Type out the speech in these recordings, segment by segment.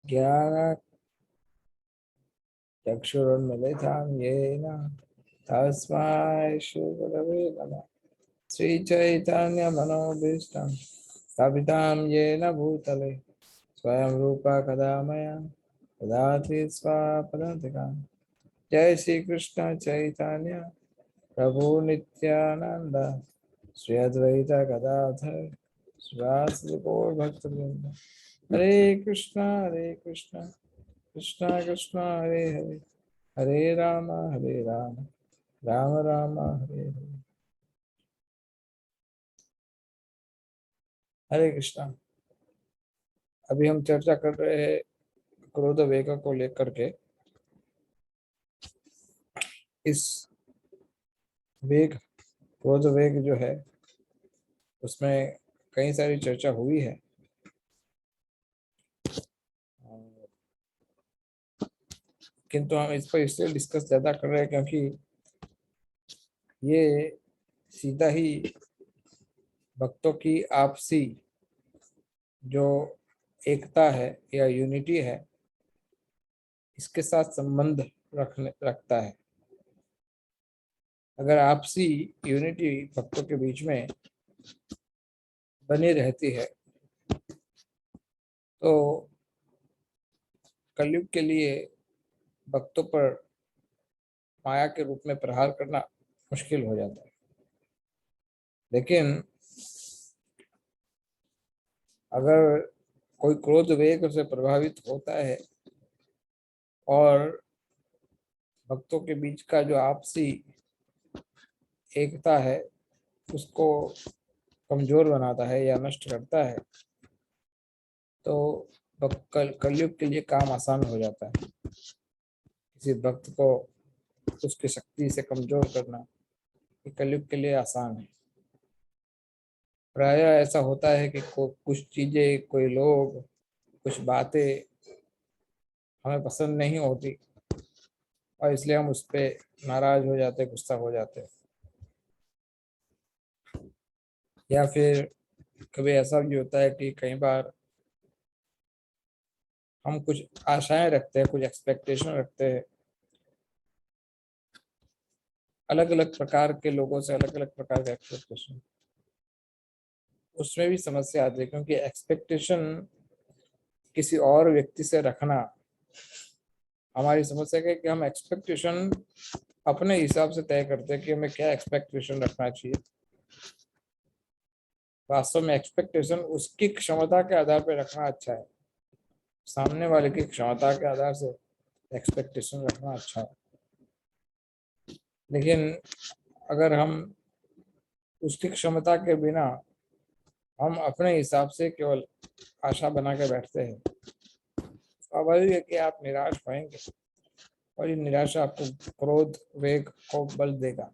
ज्ञान चक्षुरुन्मिलितं येन तस्मै श्रीगुरवे नमः। श्रीचैतन्यमनोभीष्टं स्थापितं येन भूतले स्वयं रूपा कदा मया ददाति स्वापदान्तिकान्। जय श्री कृष्ण चैतन्य प्रभु नित्यानंद श्री अद्वैत गदाधर श्रीवासदि गौर भक्तवृंद। हरे कृष्ण कृष्ण कृष्ण हरे हरे, हरे राम राम राम हरे हरे। हरे कृष्णा। अभी हम चर्चा कर रहे हैं क्रोध वेग को लेकर के। इस वेग, क्रोध वेग जो है उसमें कई सारी चर्चा हुई है, किंतु हम इस पर इसलिए डिस्कस ज़्यादा कर रहे हैं क्योंकि ये सीधा ही भक्तों की आपसी जो एकता है या यूनिटी है, इसके साथ संबंध रखता है। अगर आपसी यूनिटी भक्तों के बीच में बनी रहती है तो कलयुग के लिए भक्तों पर माया के रूप में प्रहार करना मुश्किल हो जाता है। लेकिन अगर कोई क्रोध वेग से प्रभावित होता है और भक्तों के बीच का जो आपसी एकता है उसको कमजोर बनाता है या नष्ट करता है, तो कलयुग के लिए काम आसान हो जाता है। किसी भक्त को उसकी शक्ति से कमजोर करना ये कलयुग के लिए आसान है। प्रायः ऐसा होता है कि कुछ चीजें, कोई लोग, कुछ बातें हमें पसंद नहीं होती और इसलिए हम उस पर नाराज हो जाते, गुस्सा हो जाते। या फिर कभी ऐसा भी होता है कि कई बार हम कुछ आशाएं रखते हैं, कुछ एक्सपेक्टेशन रखते हैं अलग अलग प्रकार के लोगों से, अलग अलग प्रकार के एक्सपेक्टेशन। उसमें भी समस्या आती है क्योंकि एक्सपेक्टेशन किसी और व्यक्ति से रखना हमारी समस्या है कि हम एक्सपेक्टेशन अपने हिसाब से तय करते हैं कि हमें क्या एक्सपेक्टेशन रखना चाहिए। वास्तव में एक्सपेक्टेशन उसकी क्षमता के आधार पर रखना अच्छा है, सामने वाले की क्षमता के आधार से एक्सपेक्टेशन रखना अच्छा है। लेकिन अगर हम उसकी क्षमता के बिना हम अपने हिसाब से केवल आशा बना के बैठते हैं, स्वाभाविक है कि आप निराश होंगे और ये निराशा आपको क्रोध वेग को बल देगा।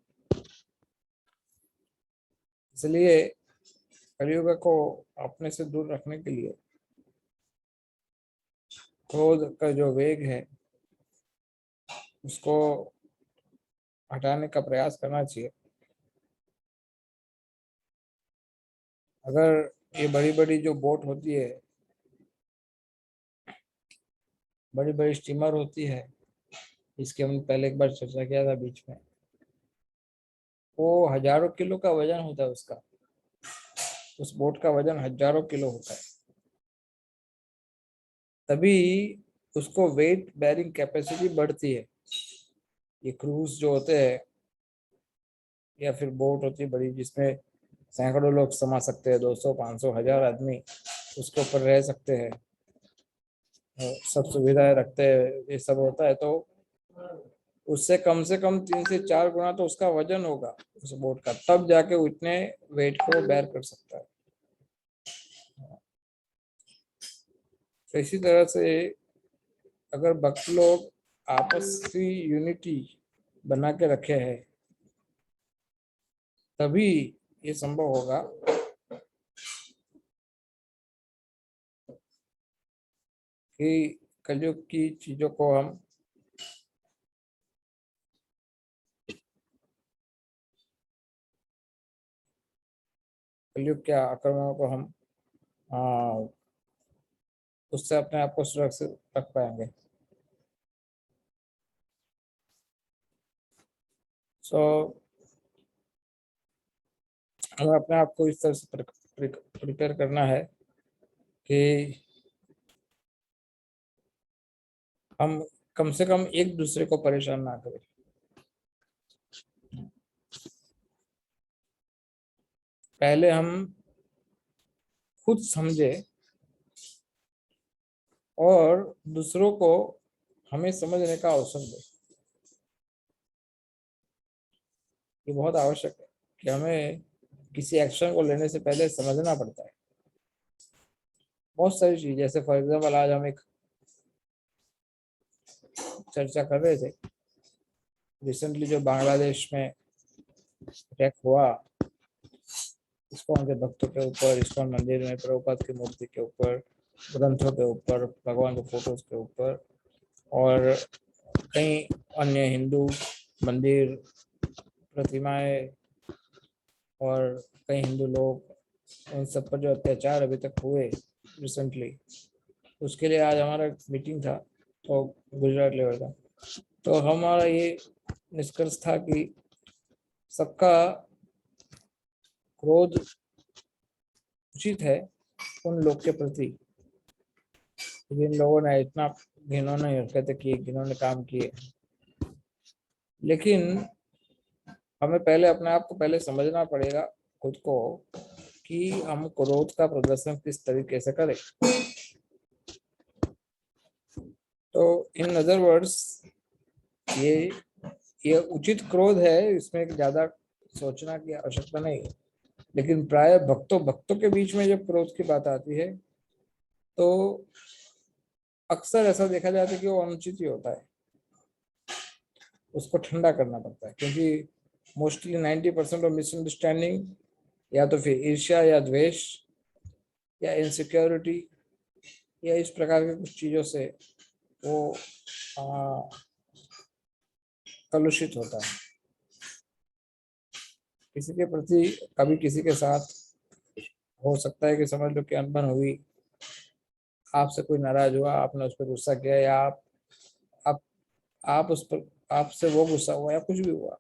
इसलिए कलियुग को अपने से दूर रखने के लिए क्रोध का जो वेग है उसको हटाने का प्रयास करना चाहिए। अगर ये बड़ी बड़ी जो बोट होती है, बड़ी बड़ी स्टीमर होती है, इसके हम पहले एक बार चर्चा किया था बीच में, वो हजारों किलो का वजन होता है उसका। उस बोट का वजन हजारों किलो होता है, तभी उसको वेट बेरिंग कैपेसिटी बढ़ती है। ये क्रूज जो होते हैं या फिर बोट होती है बड़ी, जिसमें सैकड़ों लोग समा सकते हैं, 200 500 1000 आदमी उसके ऊपर रह सकते हैं, सब सुविधाएं रखते हैं, ये सब होता है, तो उससे कम से कम 3 से 4 गुना तो उसका वजन होगा उस बोट का, तब जाके वो इतने वेट को बेयर कर सकता है। तो इसी तरह से अगर भक्त लोग आपसी यूनिटी बना के रखे हैं तभी ये संभव होगा कि कलयुग की चीजों को हम कलयुग के आक्रमणों को हम उससे अपने आप को सुरक्षित रख पाएंगे। सो हमें अपने आप को इस तरह से प्रिपेयर करना है कि हम कम से कम एक दूसरे को परेशान ना करें। पहले हम खुद समझे और दूसरों को हमें समझने का अवसर दे। ये बहुत आवश्यक है कि हमें किसी एक्शन को लेने से पहले समझना पड़ता है बहुत सारी चीज। जैसे फॉर एग्जाम्पल आज हम एक चर्चा कर रहे थे, रिसेंटली जो बांग्लादेश में अटैक हुआ, इस्कॉन के भक्तों के ऊपर, इस्कॉन मंदिर में प्रभुपाद की मूर्ति के ऊपर, ग्रंथों के ऊपर, भगवान के फोटोज के ऊपर, और कई अन्य हिंदू मंदिर, प्रतिमाएं और कई हिंदू लोग, उन सब पर जो अत्याचार अभी तक हुए रिसेंटली, उसके लिए आज हमारा मीटिंग था तो गुजरात लेवल का। तो हमारा ये निष्कर्ष था कि सबका क्रोध उचित है उन लोग के प्रति जिन लोगों ने इतना घिनौने हरकतें की, घिनौने काम किए, लेकिन हमें पहले अपने आप को पहले समझना पड़ेगा खुद को कि हम क्रोध का प्रदर्शन किस तरीके से करें। तो इन अदर वर्ड्स ये उचित क्रोध है, इसमें ज्यादा सोचना की आवश्यकता नहीं है। लेकिन प्राय भक्तों के बीच में जब क्रोध की बात आती है तो अक्सर ऐसा देखा जाता है कि वो अनुचित ही होता है, उसको ठंडा करना पड़ता है। क्योंकि मोस्टली 90% ऑफ मिसअंडरस्टैंडिंग या तो फिर ईर्ष्या या द्वेष या इनसिक्योरिटी या इस प्रकार की कुछ चीजों से वो कलुषित होता है। किसी के प्रति कभी किसी के साथ हो सकता है कि समझ लो कि अनबन हुई, आपसे कोई नाराज हुआ, आपने उस पर गुस्सा किया, या आप आप उस पर, आपसे वो गुस्सा हुआ या कुछ भी हुआ,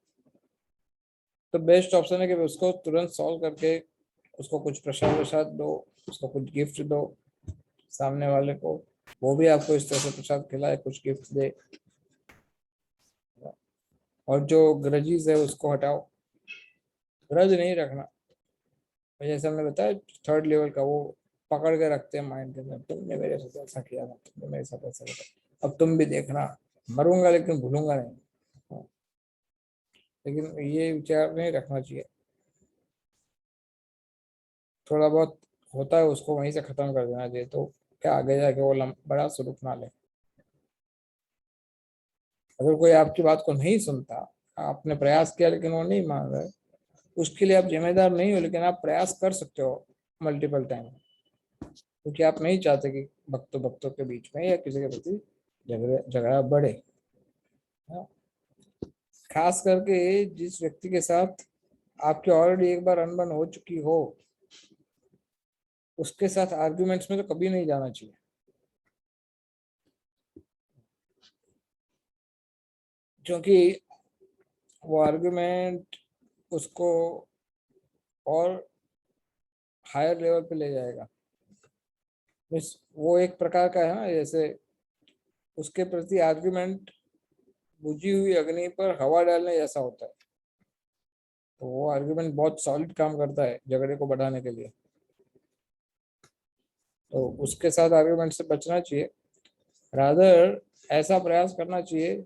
तो बेस्ट ऑप्शन है कि उसको तुरंत सॉल्व करके उसको कुछ प्रसाद वसाद दो, उसको कुछ गिफ्ट दो सामने वाले को, वो भी आपको इस तरह से प्रसाद खिलाए, कुछ गिफ्ट दे, और जो ग्रजीज है उसको हटाओ। ग्रज नहीं रखना। जैसे हमने बताया थर्ड लेवल का, वो पकड़ के रखते हैं माइंड के अंदर, तुमने मेरे साथ ऐसा किया था, तुमने मेरे साथ ऐसा किया, अब तुम भी देखना, मरूंगा लेकिन भूलूंगा नहीं। लेकिन ये विचार नहीं रखना चाहिए। थोड़ा बहुत होता है उसको वहीं से खत्म कर देना चाहिए, तो क्या आगे जाके वो बड़ा स्वरूप ना ले। अगर कोई आपकी बात को नहीं सुनता, आपने प्रयास किया लेकिन वो नहीं मान रहा है, उसके लिए आप जिम्मेदार नहीं हो, लेकिन आप प्रयास कर सकते हो मल्टीपल टाइम, क्योंकि आप नहीं चाहते कि भक्तों के बीच में या किसी के प्रति झगड़ा बढ़े। हाँ? खास करके जिस व्यक्ति के साथ आपकी ऑलरेडी एक बार अनबन हो चुकी हो, उसके साथ आर्ग्यूमेंट्स में तो कभी नहीं जाना चाहिए। क्योंकि वो आर्ग्यूमेंट उसको और हायर लेवल पे ले जाएगा। मीन्स वो एक प्रकार का है ना, जैसे उसके प्रति आर्ग्यूमेंट बुझी हुई अग्नि पर हवा डालने जैसा होता है। तो वो आर्ग्यूमेंट बहुत सॉलिड काम करता है झगड़े को बढ़ाने के लिए। तो उसके साथ आर्ग्यूमेंट से बचना चाहिए। रादर ऐसा प्रयास करना चाहिए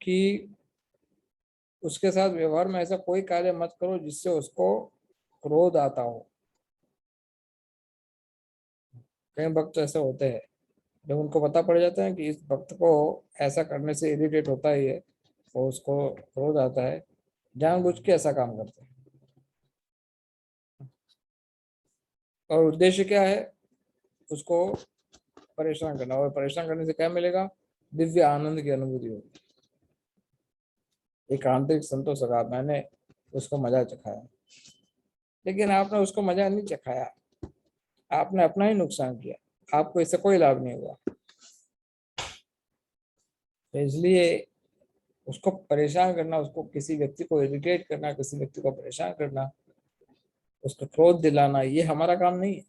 कि उसके साथ व्यवहार में ऐसा कोई कार्य मत करो जिससे उसको क्रोध आता हो। कई भक्त ऐसे होते हैं, जब उनको पता पड़ जाता है कि इस भक्त को ऐसा करने से इरिटेट होता ही है, और उसको क्रोध आता है, जानबूझ के ऐसा काम करते हैं। और उद्देश्य क्या है? उसको परेशान करना, और परेशान करने से क्या मिलेगा? दिव्य आनंद की अनुभूति होगी, एक आंतरिक संतोष होगा, मैंने उसको मजा चखाया। लेकिन आपने उसको मजा नहीं चखाया, आपने अपना ही नुकसान किया। आपको इससे कोई लाभ नहीं हुआ। तो इसलिए उसको परेशान करना, उसको किसी व्यक्ति को इरिटेट करना, किसी व्यक्ति को परेशान करना, उसको क्रोध दिलाना, ये हमारा काम नहीं है।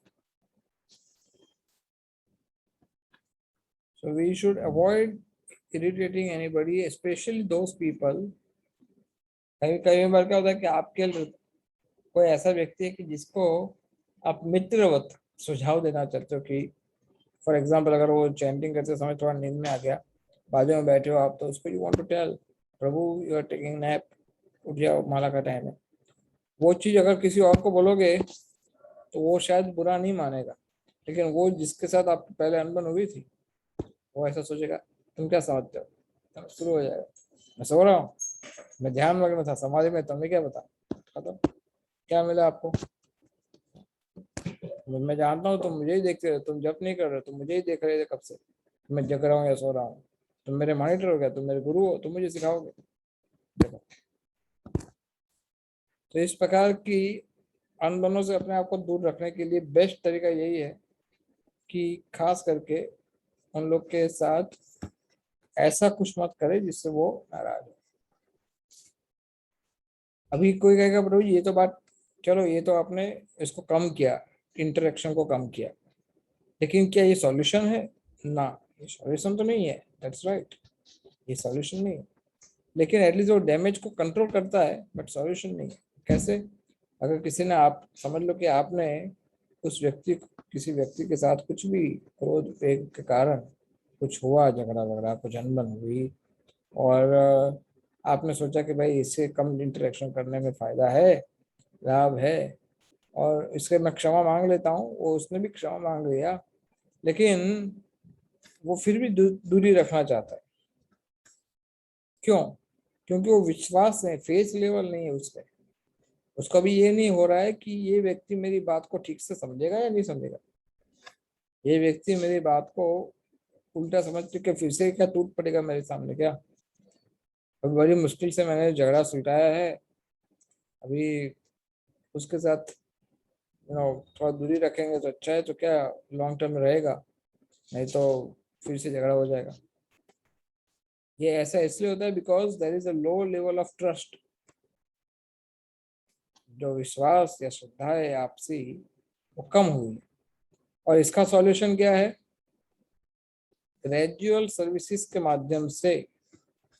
So we should avoid irritating anybody, especially those people. कई कई बार क्या होता है कि आपके कोई ऐसा व्यक्ति है कि जिसको आप मित्रवत सुझाव देना चाहते हो कि फॉर एग्जाम्पल अगर वो चैंटिंग करते समय थोड़ा नींद में आ गया, बाजू में बैठे हो आप, तो उसको you want to tell Prabhu you are taking nap, उठ जाओ, माला का टाइम है। वो चीज अगर किसी और को बोलोगे तो वो शायद बुरा नहीं मानेगा, लेकिन वो जिसके साथ आपकी पहले अनबन हुई थी वो ऐसा सोचेगा तुम क्या समझते हो, तो शुरू हो जाएगा मैं सो रहा हूँ, मैं ध्यान मग्न था समाधि में, तुम्हें क्या पता, खत्म। क्या मिला आपको? मैं जानता हूँ तुम मुझे ही देखते रहे, तुम जब नहीं कर रहे, तुम मुझे ही देख रहे थे कब से, मैं जग रहा हूँ या सो रहा हूँ। तुम मेरे मॉनिटर हो गया, तुम मेरे गुरु हो, तुम मुझे सिखाओगे। देखो, तो इस प्रकार की अनबनों से अपने आप को दूर रखने के लिए बेस्ट तरीका यही है कि खास करके उन लोग के साथ ऐसा कुछ मत करे जिससे वो नाराज हो। अभी कोई कहेगा प्रभु ये तो बात, चलो ये तो आपने इसको कम किया, इंटरेक्शन को कम किया, लेकिन क्या ये सॉल्यूशन है? ना, ये सॉल्यूशन तो नहीं है, दैट्स राइट, ये सॉल्यूशन नहीं है, लेकिन एटलीस्ट वो डैमेज को कंट्रोल करता है, बट सॉल्यूशन नहीं है। कैसे? अगर किसी ने, आप समझ लो कि आपने उस व्यक्ति, किसी व्यक्ति के साथ कुछ भी क्रोध वेग के कारण कुछ हुआ, झगड़ा वगड़ा, कुछ अनबन हुई, और आपने सोचा कि भाई इससे कम इंटरेक्शन करने में फायदा है, लाभ है, और इसके मैं क्षमा मांग लेता हूँ, वो उसने भी क्षमा मांग लिया, लेकिन वो फिर भी दूरी रखना चाहता है। क्यों? क्योंकि वो विश्वास है, फेस लेवल नहीं है उसका। उसको भी ये नहीं हो रहा है कि ये व्यक्ति मेरी बात को ठीक से समझेगा या नहीं समझेगा, ये व्यक्ति मेरी बात को उल्टा समझ के फिर से क्या टूट पड़ेगा मेरे सामने क्या। अभी बड़ी मुश्किल से मैंने झगड़ा सुलटाया है, अभी उसके साथ थोड़ा दूरी रखेंगे तो अच्छा है, तो क्या लॉन्ग टर्म में रहेगा, नहीं तो फिर से झगड़ा हो जाएगा। ये ऐसा इसलिए होता है because there is a low level of trust, जो विश्वास या श्रद्धा है आपसी, वो कम हुई है। और इसका सॉल्यूशन क्या है? ग्रेजुअल सर्विसेज के माध्यम से,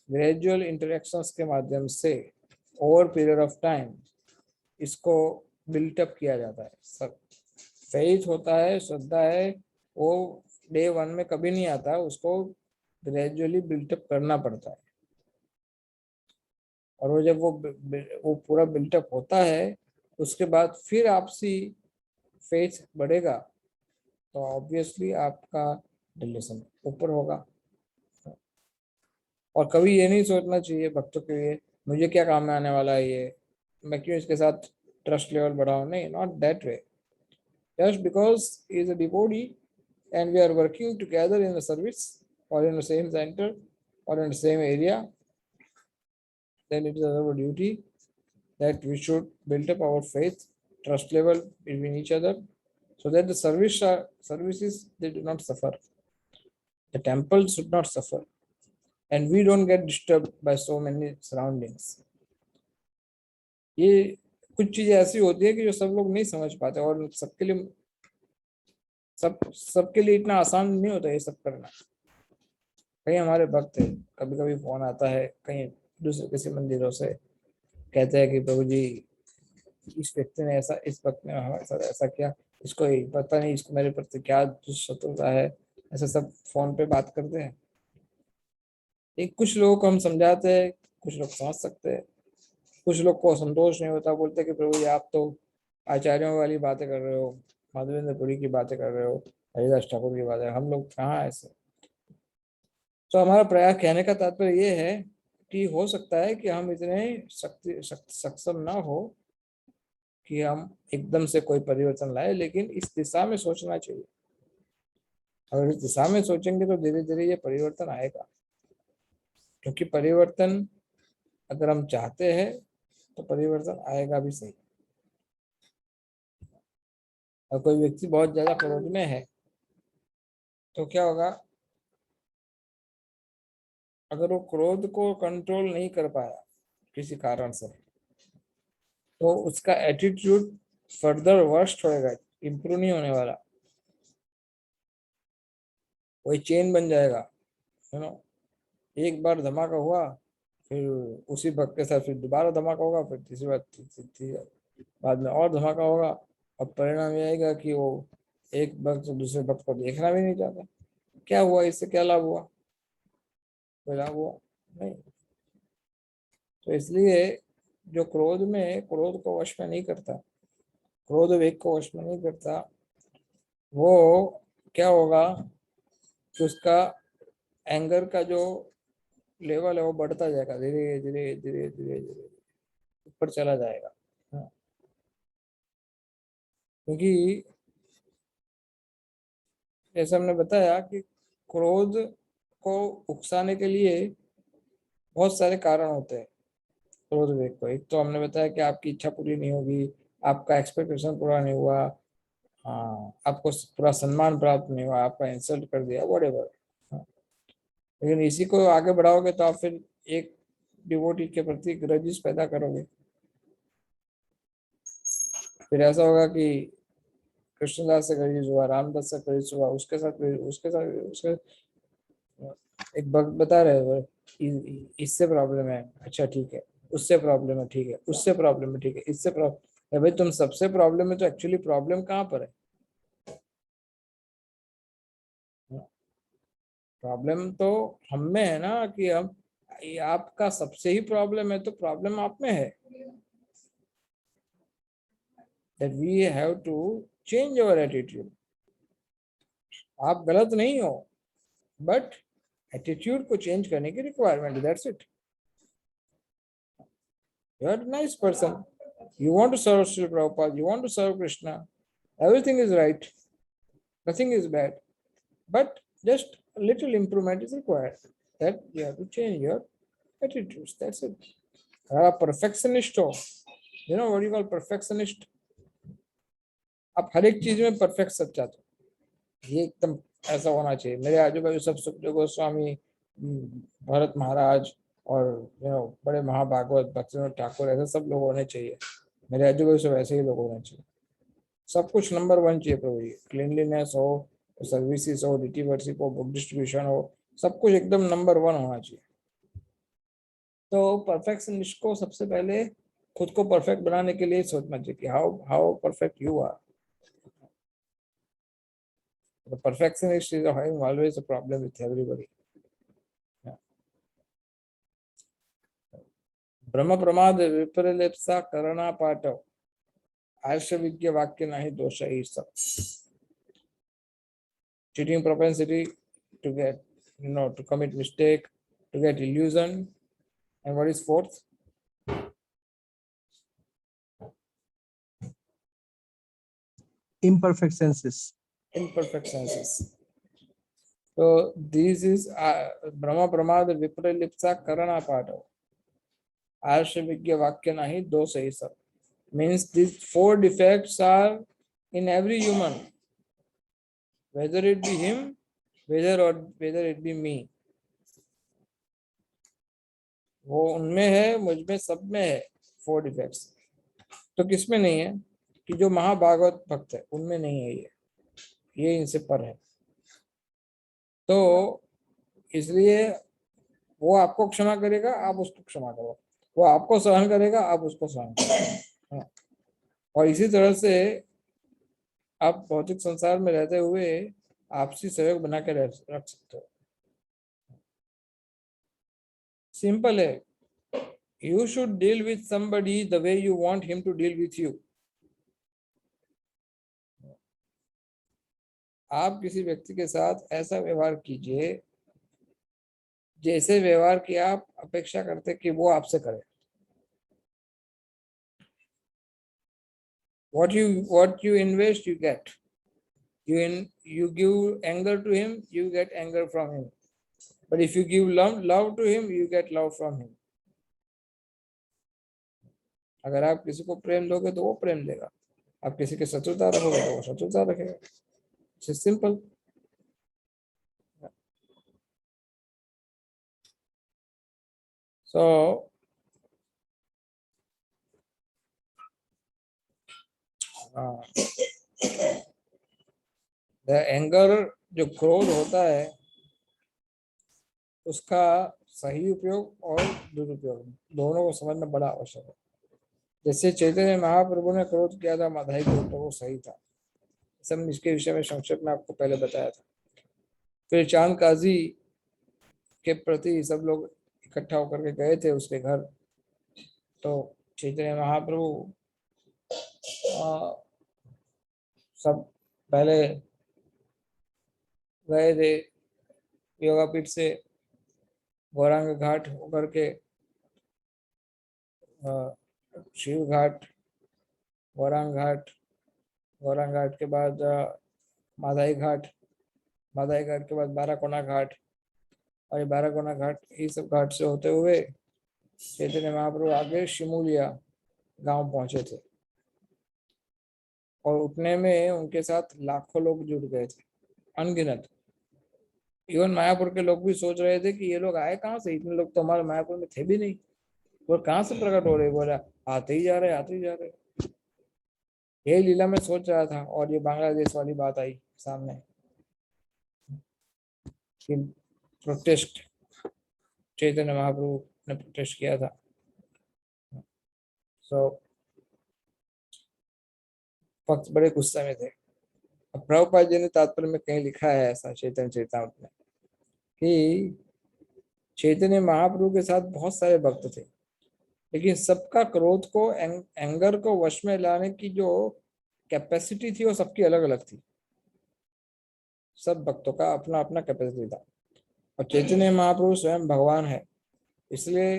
ग्रेजुअल इंटरेक्शंस के माध्यम से, ओवर पीरियड ऑफ टाइम इसको बिल्टअप किया जाता है। सब फेथ होता है, श्रद्धा है, वो डे वन में कभी नहीं आता, उसको ग्रेजुअली बिल्टअप करना पड़ता है। और वो जब वो पूरा बिल्टअप होता है, उसके बाद फिर आपसी फेथ बढ़ेगा, तो ऑब्वियसली आपका रिलेशन ऊपर होगा। और कभी ये नहीं सोचना चाहिए भक्तों के लिए मुझे क्या काम में आने वाला है ये, मैं क्यों इसके साथ ट्रस्ट लेवल बढ़ाऊं, नहीं, not that way. Just because is a devotee and we are working together in the service or in the same center or in the same area, then it is our duty that we should build up our faith, trust level between each other, so that the services they do not suffer, the temple should not suffer, and we don't get disturbed by so many surroundings. ये कुछ चीजें ऐसी होती है कि जो सब लोग नहीं समझ पाते, और सबके लिए, सबके लिए इतना आसान नहीं होता ये सब करना। कई हमारे भक्त है, कभी कभी फोन आता है कहीं दूसरे किसी मंदिरों से, कहते हैं कि प्रभु जी इस व्यक्ति ने ऐसा, इस भक्त ने हमारे साथ ऐसा किया, इसको पता नहीं इसको मेरे प्रति क्या शत्रुता है, ऐसा सब फोन पे बात करते हैं। एक कुछ लोगों को हम समझाते हैं, कुछ लोग समझ सकते हैं, कुछ लोग को संतोष नहीं होता, बोलते कि प्रभु जी आप तो आचार्यों वाली बातें कर रहे हो, माधवेंद्रपुरी की बातें कर रहे हो, हरिदास ठाकुर की बातें, हम लोग कहाँ ऐसे। तो हमारा प्रयास, कहने का तात्पर्य ये है कि हो सकता है कि हम इतने सक्षम ना हो कि हम एकदम से कोई परिवर्तन लाए, लेकिन इस दिशा में सोचना चाहिए। अगर इस दिशा में सोचेंगे तो धीरे धीरे ये परिवर्तन आएगा, क्योंकि परिवर्तन अगर हम चाहते हैं तो परिवर्तन आएगा भी सही। और कोई व्यक्ति बहुत ज्यादा क्रोध में है तो क्या होगा, अगर वो क्रोध को कंट्रोल नहीं कर पाया किसी कारण से, तो उसका एटीट्यूड फर्दर वर्स्ट होएगा, इम्प्रूव नहीं होने वाला, वही चेन बन जाएगा, यू नो। एक बार धमाका हुआ, फिर उसी भक्त के साथ फिर दोबारा धमाका होगा, फिर तीसरी बार तीसरी बाद में और धमाका होगा। अब परिणाम ये आएगा कि वो एक भक्त दूसरे भक्त को देखना भी नहीं चाहता। क्या हुआ, इससे क्या लाभ हुआ? कोई लाभ हुआ नहीं। तो इसलिए जो क्रोध में, क्रोध को वश में नहीं करता, क्रोध वेग को वश में नहीं करता, वो क्या होगा कि उसका एंगर का जो लेवल है वो बढ़ता जाएगा, धीरे धीरे धीरे धीरे धीरे ऊपर चला जाएगा। हाँ, क्योंकि जैसे हमने बताया कि क्रोध को उकसाने के लिए बहुत सारे कारण होते हैं। क्रोध वेग को, एक तो हमने बताया कि आपकी इच्छा पूरी नहीं होगी, आपका एक्सपेक्टेशन पूरा नहीं हुआ, हाँ, आपको पूरा सम्मान प्राप्त नहीं हुआ, आपका इंसल्ट कर दिया, व्हाटएवर। लेकिन इसी को आगे बढ़ाओगे तो आप फिर एक डिवोटी के प्रति ग्रजेस पैदा करोगे। फिर ऐसा होगा कि कृष्णदास से ग्रजेस हुआ, रामदास से ग्रजेस हुआ, उसके एक भक्त बता रहे हो, इससे प्रॉब्लम है, अच्छा ठीक है, उससे प्रॉब्लम है, ठीक है, उससे प्रॉब्लम है, ठीक है, इससे प्रॉब्लम है। भाई तुम सबसे प्रॉब्लम है तो एक्चुअली प्रॉब्लम कहाँ पर है? प्रॉब्लम तो हम में है ना, कि हम, ये आपका सबसे ही प्रॉब्लम है तो प्रॉब्लम आप में है। That we have to change our attitude. आप गलत नहीं हो, बट एटीट्यूड को चेंज करने की requirement, that's it. You are nice person, you want to serve Srila Prabhupada, you want to serve Krishna, everything is right, nothing is bad, but just a little improvement is required, that you have to change your attitudes, that's it. अगर आप perfectionist हो, you know what you call perfectionist, आप हर एक चीज में perfect सब चाहते हो, ये एकदम ऐसा होना चाहिए। मेरे आजू बाजू सब सुखदेव गोस्वामी, भरत महाराज और बड़े महाभागवत भक्तिविनोद ठाकुर, ऐसे सब लोग होने चाहिए। मेरे आजू बाजू सब ऐसे ही लोग होने चाहिए। सब कुछ नंबर वन चाहिए प्रभु जी, क्लीनलीनेस हो, सर्विसेज हो, डिटीवर्शिप हो, बुक डिस्ट्रीब्यूशन हो, सब कुछ एकदम नंबर वन होना चाहिए। तो परफेक्शनिस्ट को सबसे पहले खुद को परफेक्ट बनाने के लिए सोचना चाहिए कि how how perfect you are. The perfectionist is having always a problem with everybody. ब्रह्म प्रमाद विपरीलिप्सा करना पाठव, आर्ष विज्ञ वाक्य नहीं दोष ही सब। Cheating propensity to get, to commit mistake, to get illusion, and what is fourth? Imperfect senses. Imperfect senses. So this is Brahma Pramad Vipralipsa Karana Pato. Arsha Vigya Vakya Nahi Do Sahi Sab. Means these four defects are in every human, whether it be him, whether it be me. वो उनमें है, मुझ में, सब में है four defects. तो किसमें नहीं है? कि जो महाभागवत भक्त है उनमें नहीं है ये इनसे पर है। तो इसलिए वो आपको क्षमा करेगा, आप उसको क्षमा करो, वो आपको सहन करेगा, आप उसको सहन करो। और इसी तरह से आप भौतिक संसार में रहते हुए आपसी सहयोग बना के रख सकते हो। सिंपल है, you should deal with somebody the way you want him to deal with you. आप किसी व्यक्ति के साथ ऐसा व्यवहार कीजिए जैसे व्यवहार की आप अपेक्षा करते कि वो आपसे करे। what you invest, you get. You give anger to him, you get anger from him. But if you give love to him, you get love from him. अगर आप किसी को प्रेम दोगे तो वो प्रेम देगा, आप किसी की शत्रुता रखोगे तो वो शत्रुता रखेगा। सिंपल। So द एंगर, जो क्रोध होता है, उसका सही उपयोग और दुरुपयोग दोनों को समझना बड़ा आवश्यक है। जैसे चैतन्य महाप्रभु ने क्रोध किया था माधाई के ऊपर, वो सही था। सब इसके विषय में संक्षेप में आपको पहले बताया था। फिर चांद काजी के प्रति सब लोग इकट्ठा होकर के गए थे उसके घर, तो चैतन्य महाप्रभु सब पहले गए थे योगापीठ से गौरांग घाट होकर के शिव घाट, गौरांग घाट, गौरांग घाट के बाद माधाई घाट, माधाई घाट के बाद बाराकोना घाट, और ये बाराकोना घाट, ये सब घाट से होते हुए चैतन्य महाप्रभु आगे शिमूलिया गांव पहुंचे थे। और उठने में उनके साथ लाखों लोग जुट गए थे, अनगिनत। इवन मायापुर के लोग भी सोच रहे थे कि ये लोग आए कहाँ से, इतने लोग तो हमारे मायापुर में थे भी नहीं, वो कहाँ से प्रकट हो रहे। बोला आते ही जा रहे, आते ही जा रहे। यही लीला में सोच रहा था, और ये बांग्लादेश वाली बात आई सामने कि प्रोटेस्ट, चैतन्य महाप्रभु ने प्रोटेस्ट किया था। सो भक्त बड़े गुस्से में थे। अब प्रभुपाद जी ने तात्पर्य में कहीं लिखा है ऐसा चैतन्य चरितामृत में कि चैतन्य महाप्रभु के साथ बहुत सारे भक्त थे, लेकिन सबका क्रोध को, एंगर को वश में लाने की जो कैपेसिटी थी वो सबकी अलग अलग थी। सब भक्तों का अपना अपना कैपेसिटी था। और चैतन्य महाप्रभु स्वयं भगवान है, इसलिए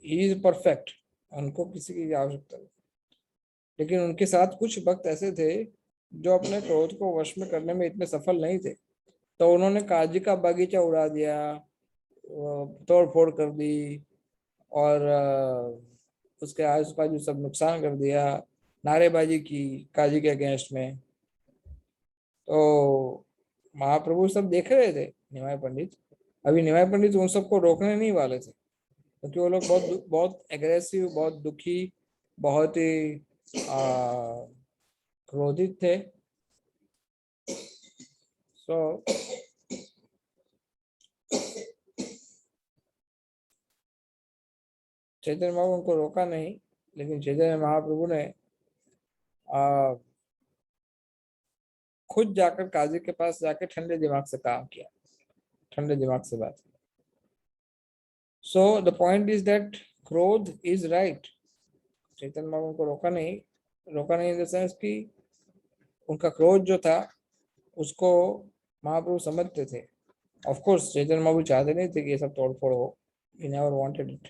ही इज परफेक्ट, उनको किसी की आवश्यकता नहीं। लेकिन उनके साथ कुछ भक्त ऐसे थे जो अपने क्रोध को वश में करने में इतने सफल नहीं थे, तो उन्होंने काजी का बगीचा उड़ा दिया, तोड़ फोड़ कर दी, और उसके आस पास सब नुकसान कर दिया, नारेबाजी की काजी के अगेंस्ट में। तो महाप्रभु सब देख रहे थे, निमाय पंडित। अभी निमाय पंडित उन सबको रोकने नहीं वाले थे, क्योंकि वो लोग बहुत बहुत एग्रेसिव, बहुत दुखी, बहुत ही क्रोधित थे। सो चैतन्य महाप्रभु उनको रोका नहीं, लेकिन चैतन्य महाप्रभु ने खुद जाकर काजी के पास जाके ठंडे दिमाग से काम किया, ठंडे दिमाग से बात। So the point is that क्रोध इज राइट। चैतन्य महाप्रभु को रोका नहीं, रोका नहीं इन द सेंस कि उनका क्रोध जो था उसको महाप्रभु समझते थे। ऑफ कोर्स चैतन्य महाप्रभु चाहते नहीं थे कि ये सब तोड़फोड़ हो, he never wanted it,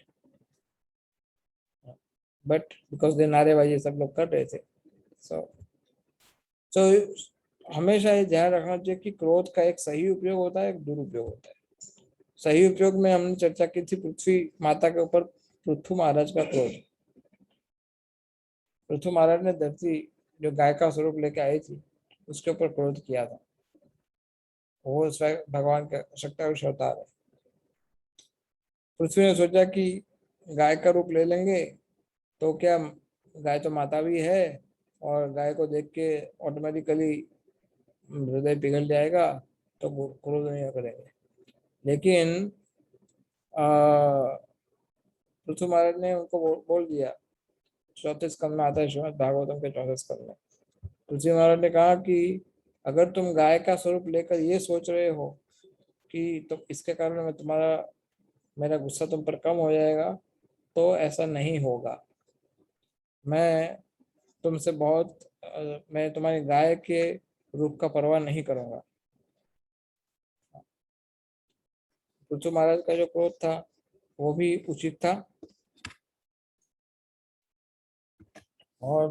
but because they नारेबाजी सब लोग कर रहे थे। सो हमेशा ये ध्यान रखना चाहिए कि क्रोध का एक सही उपयोग होता है, एक दुरुपयोग होता है। सही उपयोग में हमने चर्चा की थी पृथ्वी माता के ऊपर पृथु महाराज का क्रोध। पृथु महाराज ने धरती जो गाय का स्वरूप लेके आई थी उसके ऊपर क्रोध किया था। वो स्वयं भगवान का शक्ति विष अवतार है। पृथ्वी ने सोचा कि गाय का रूप ले लेंगे तो क्या, गाय तो माता भी है, और गाय को देख के ऑटोमेटिकली हृदय पिघल जाएगा, तो वो क्रोध नहीं करेंगे। लेकिन पृथु महाराज ने उनको बोल दिया, 34 स्कंद में आता है, श्रीमद् भागवतम के 34 स्कंद में पृथ्वी महाराज ने कहा कि अगर तुम गाय का स्वरूप लेकर ये सोच रहे हो कि तो इसके कारण मैं तुम्हारा, मेरा गुस्सा तुम पर कम हो जाएगा, तो ऐसा नहीं होगा। मैं तुमसे बहुत मैं तुम्हारी गाय के रूप का परवाह नहीं करूंगा। पृथु महाराज का जो क्रोध था वो भी उचित था। और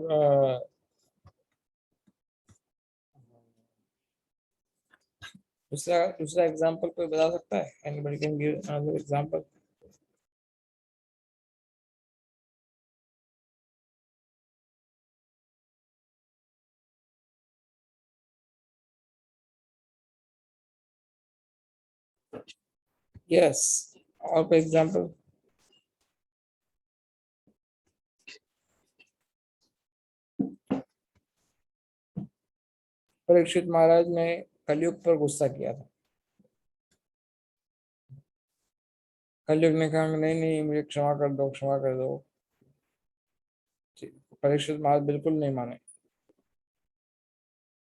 दूसरा दूसरा एग्जांपल कोई बता सकता है? Anybody can give another example? Yes, और कोई एग्जांपल? परीक्षित महाराज ने कलयुग पर गुस्सा किया था। कलयुग ने कहा नहीं नहीं मुझे क्षमा कर दो, क्षमा कर दो। परीक्षित महाराज बिल्कुल नहीं माने।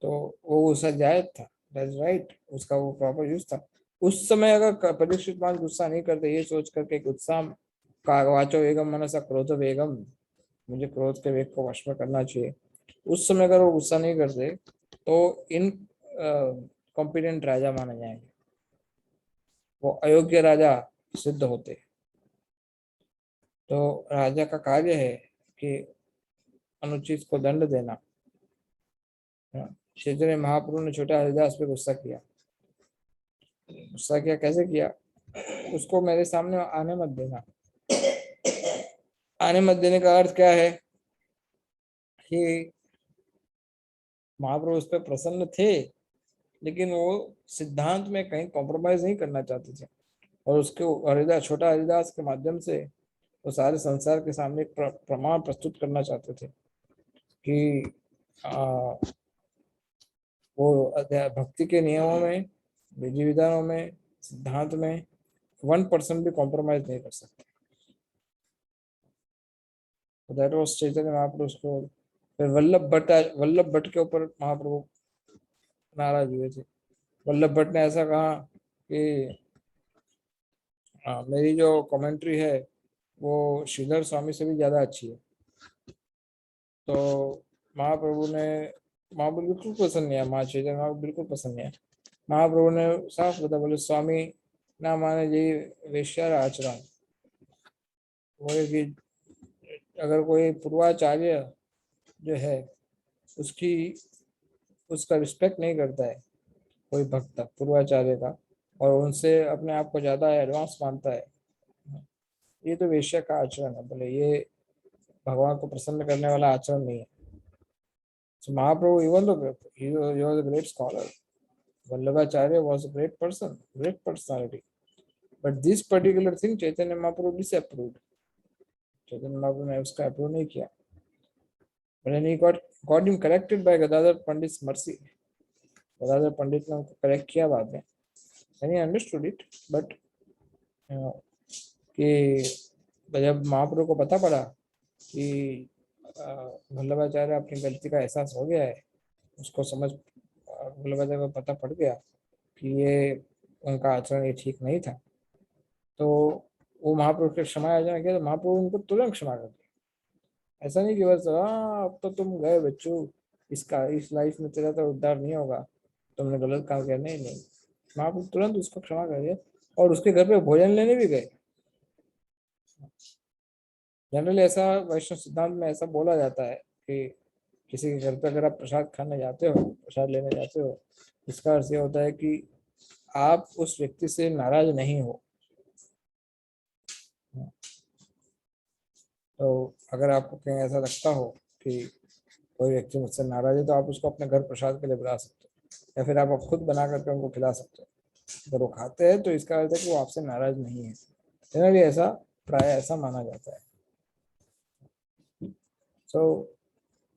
तो वो गुस्सा जायज था, दैट्स राइट, उसका वो प्रॉपर यूज था। उस समय अगर परीक्षित महाराज गुस्सा नहीं करते ये सोच करके गुस्सा का वाचो वेगम मनसा क्रोध वेगम, मुझे क्रोध के वेग को वश में करना चाहिए, उस समय अगर वो गुस्सा नहीं करते तो इन कॉम्पिटेंट राजा माने जाएंगे, वो अयोग्य राजा सिद्ध होते। तो राजा का कार्य है कि अनुचित को दंड देना। चैतन्य महाप्रभु ने छोटा हरिदास पे गुस्सा किया। गुस्सा किया, कैसे किया? उसको मेरे सामने आने मत देना। आने मत देने का अर्थ क्या है कि महाप्रभु उस पर प्रसन्न थे, लेकिन वो सिद्धांत में कहीं कॉम्प्रोमाइज नहीं करना चाहते थे, और उसके हरिदास, छोटा हरिदास के माध्यम से वो सारे संसार के सामने एक प्रमाण प्रस्तुत करना चाहते थे कि वो भक्ति के नियमों में, विधि विधानों में, सिद्धांत में 1% भी कॉम्प्रोमाइज नहीं कर सकते। तो दैट वाज चैतन्य महाप्रभु को। फिर वल्लभ भट्ट के ऊपर महाप्रभु नाराज हुए थे। वल्लभ भट्ट ने ऐसा कहा कि मेरी जो कमेंट्री है वो श्रीधर स्वामी से भी ज्यादा अच्छी है। तो महाप्रभु बिल्कुल पसंद नहीं है, माँ चैतन्य महाप्रभु बिल्कुल पसंद नहीं है। महाप्रभु ने साफ बता, बोले स्वामी ना माने जी वेश्यार आचरण। बोले कि अगर कोई पूर्वाचार्य जो है उसकी उसका रिस्पेक्ट नहीं करता है कोई भक्त पूर्वाचार्य का, और उनसे अपने आप को ज्यादा एडवांस मानता है, ये तो वेश्या का आचरण है। बोले ये भगवान को प्रसन्न करने वाला आचरण नहीं है। So Mahaprabhu, even though he was a great scholar, Vallabhacharya was a great person, great personality. But this particular thing Chaitanya Mahaprabhu disapproved. Chaitanya Mahaprabhu ने उसका अप्रूव नहीं किया। But then he got him corrected by Gadadhar Pandit's mercy. Gadadhar Pandit ने उनको correct किया बाद में। And he understood it, but कि जब महाप्रभु को पता पड़ा कि वल्लभाचार्य अपनी गलती का एहसास हो गया है, उसको समझ वल्लभाचार्य को पता पड़ गया कि ये उनका आचरण ये ठीक नहीं था, तो वो महाप्रभु के क्षमा याचना किया, तो महाप्रभु उनको तुरंत क्षमा कर दिया। ऐसा नहीं कि बस अब तो तुम गए बच्चों, इस लाइफ में तेरा तो उद्धार नहीं होगा, तुमने गलत काम किया। नहीं नहीं, महाप्रभु तुरंत उसको क्षमा कर दिया और उसके घर पे भोजन लेने भी गए। जनरली ऐसा वैष्णव सिद्धांत में ऐसा बोला जाता है कि किसी के घर पे अगर आप प्रसाद खाने जाते हो, प्रसाद लेने जाते हो, इसका अर्थ ये होता है कि आप उस व्यक्ति से नाराज नहीं हो। तो अगर आपको कहीं ऐसा लगता हो कि कोई व्यक्ति मुझसे नाराज है, तो आप उसको अपने घर प्रसाद के लिए बुला सकते हो, या फिर आप खुद बना करके उनको खिला सकते हो। अगर वो खाते हैं तो इसका अर्थ है कि वो आपसे नाराज नहीं है। जनरली ऐसा प्राय ऐसा माना जाता है। तो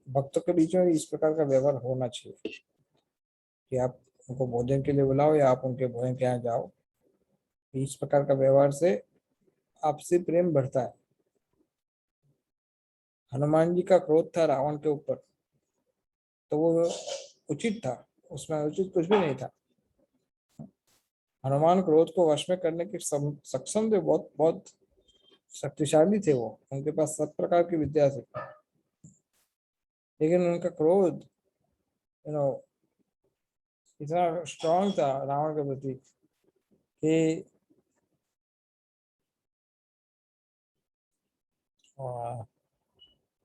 भक्तों के बीच में इस प्रकार का व्यवहार होना चाहिए कि आप उनको भोजन के लिए बुलाओ या आप उनके भोजन के यहाँ जाओ। इस प्रकार का व्यवहार से आपसी प्रेम बढ़ता है। हनुमान जी का क्रोध था रावण के ऊपर, तो वो उचित था, उसमें उचित कुछ भी नहीं था। हनुमान क्रोध को वश में करने के सक्षम थे, बहुत बहुत शक्तिशाली थे वो, उनके पास सब प्रकार की विद्या थी, लेकिन उनका क्रोध यू नो इतना स्ट्रांग था रावण के प्रति कि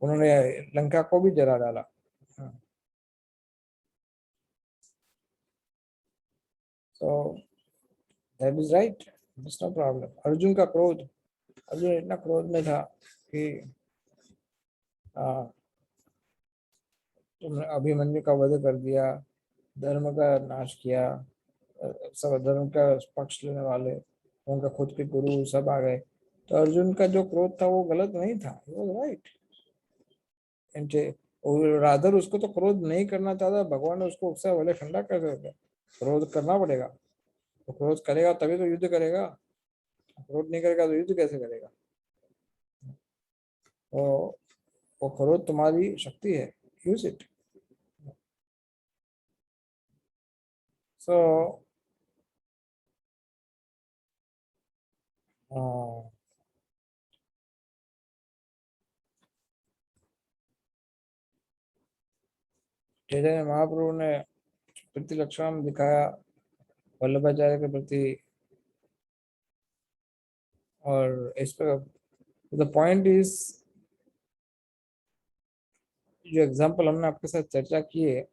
उन्होंने लंका को भी जला डाला। So that is right, that's no problem. Arjun का क्रोध, अर्जुन इतना क्रोध में था कि तुमने अभिमन्यु का वध कर दिया, धर्म का नाश किया, सब धर्म का पक्ष लेने वाले, उनका खुद के गुरु सब आ गए। तो अर्जुन का जो क्रोध था वो गलत नहीं था, it was right. और राधर उसको तो क्रोध नहीं करना चाहता, भगवान ने उसको उससे बोले ठंडा कर देते, क्रोध करना पड़ेगा। तो क्रोध करेगा तभी तो युद्ध करेगा, क्रोध नहीं करेगा तो युद्ध कैसे करेगा। तो वो क्रोध तुम्हारी शक्ति है, यूज इट। सो चैतन्य महाप्रभु ने प्रीति लक्षण दिखाया वल्लभाचार्य के प्रति, और इस पर द पॉइंट इज, जो एग्जाम्पल हमने आपके साथ चर्चा की है,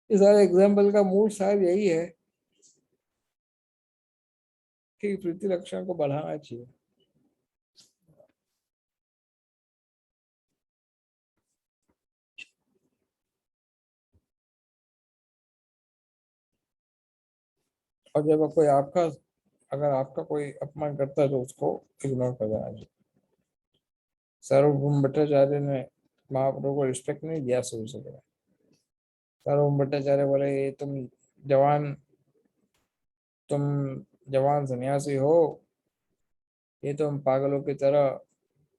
इस सारे एग्जाम्पल का मूल शायद यही है कि प्रीति लक्षण को बढ़ाना चाहिए। और जब कोई आपका, अगर आपका कोई अपमान करता है तो उसको इग्नोर कर देना चाहिए। सार्वभौम भट्टाचार्य ने महाप्रभु को रिस्पेक्ट नहीं दिया शुरू से। सार्वभौम भट्टाचार्य बोले ये तुम जवान सन्यासी हो, ये तुम पागलों की तरह,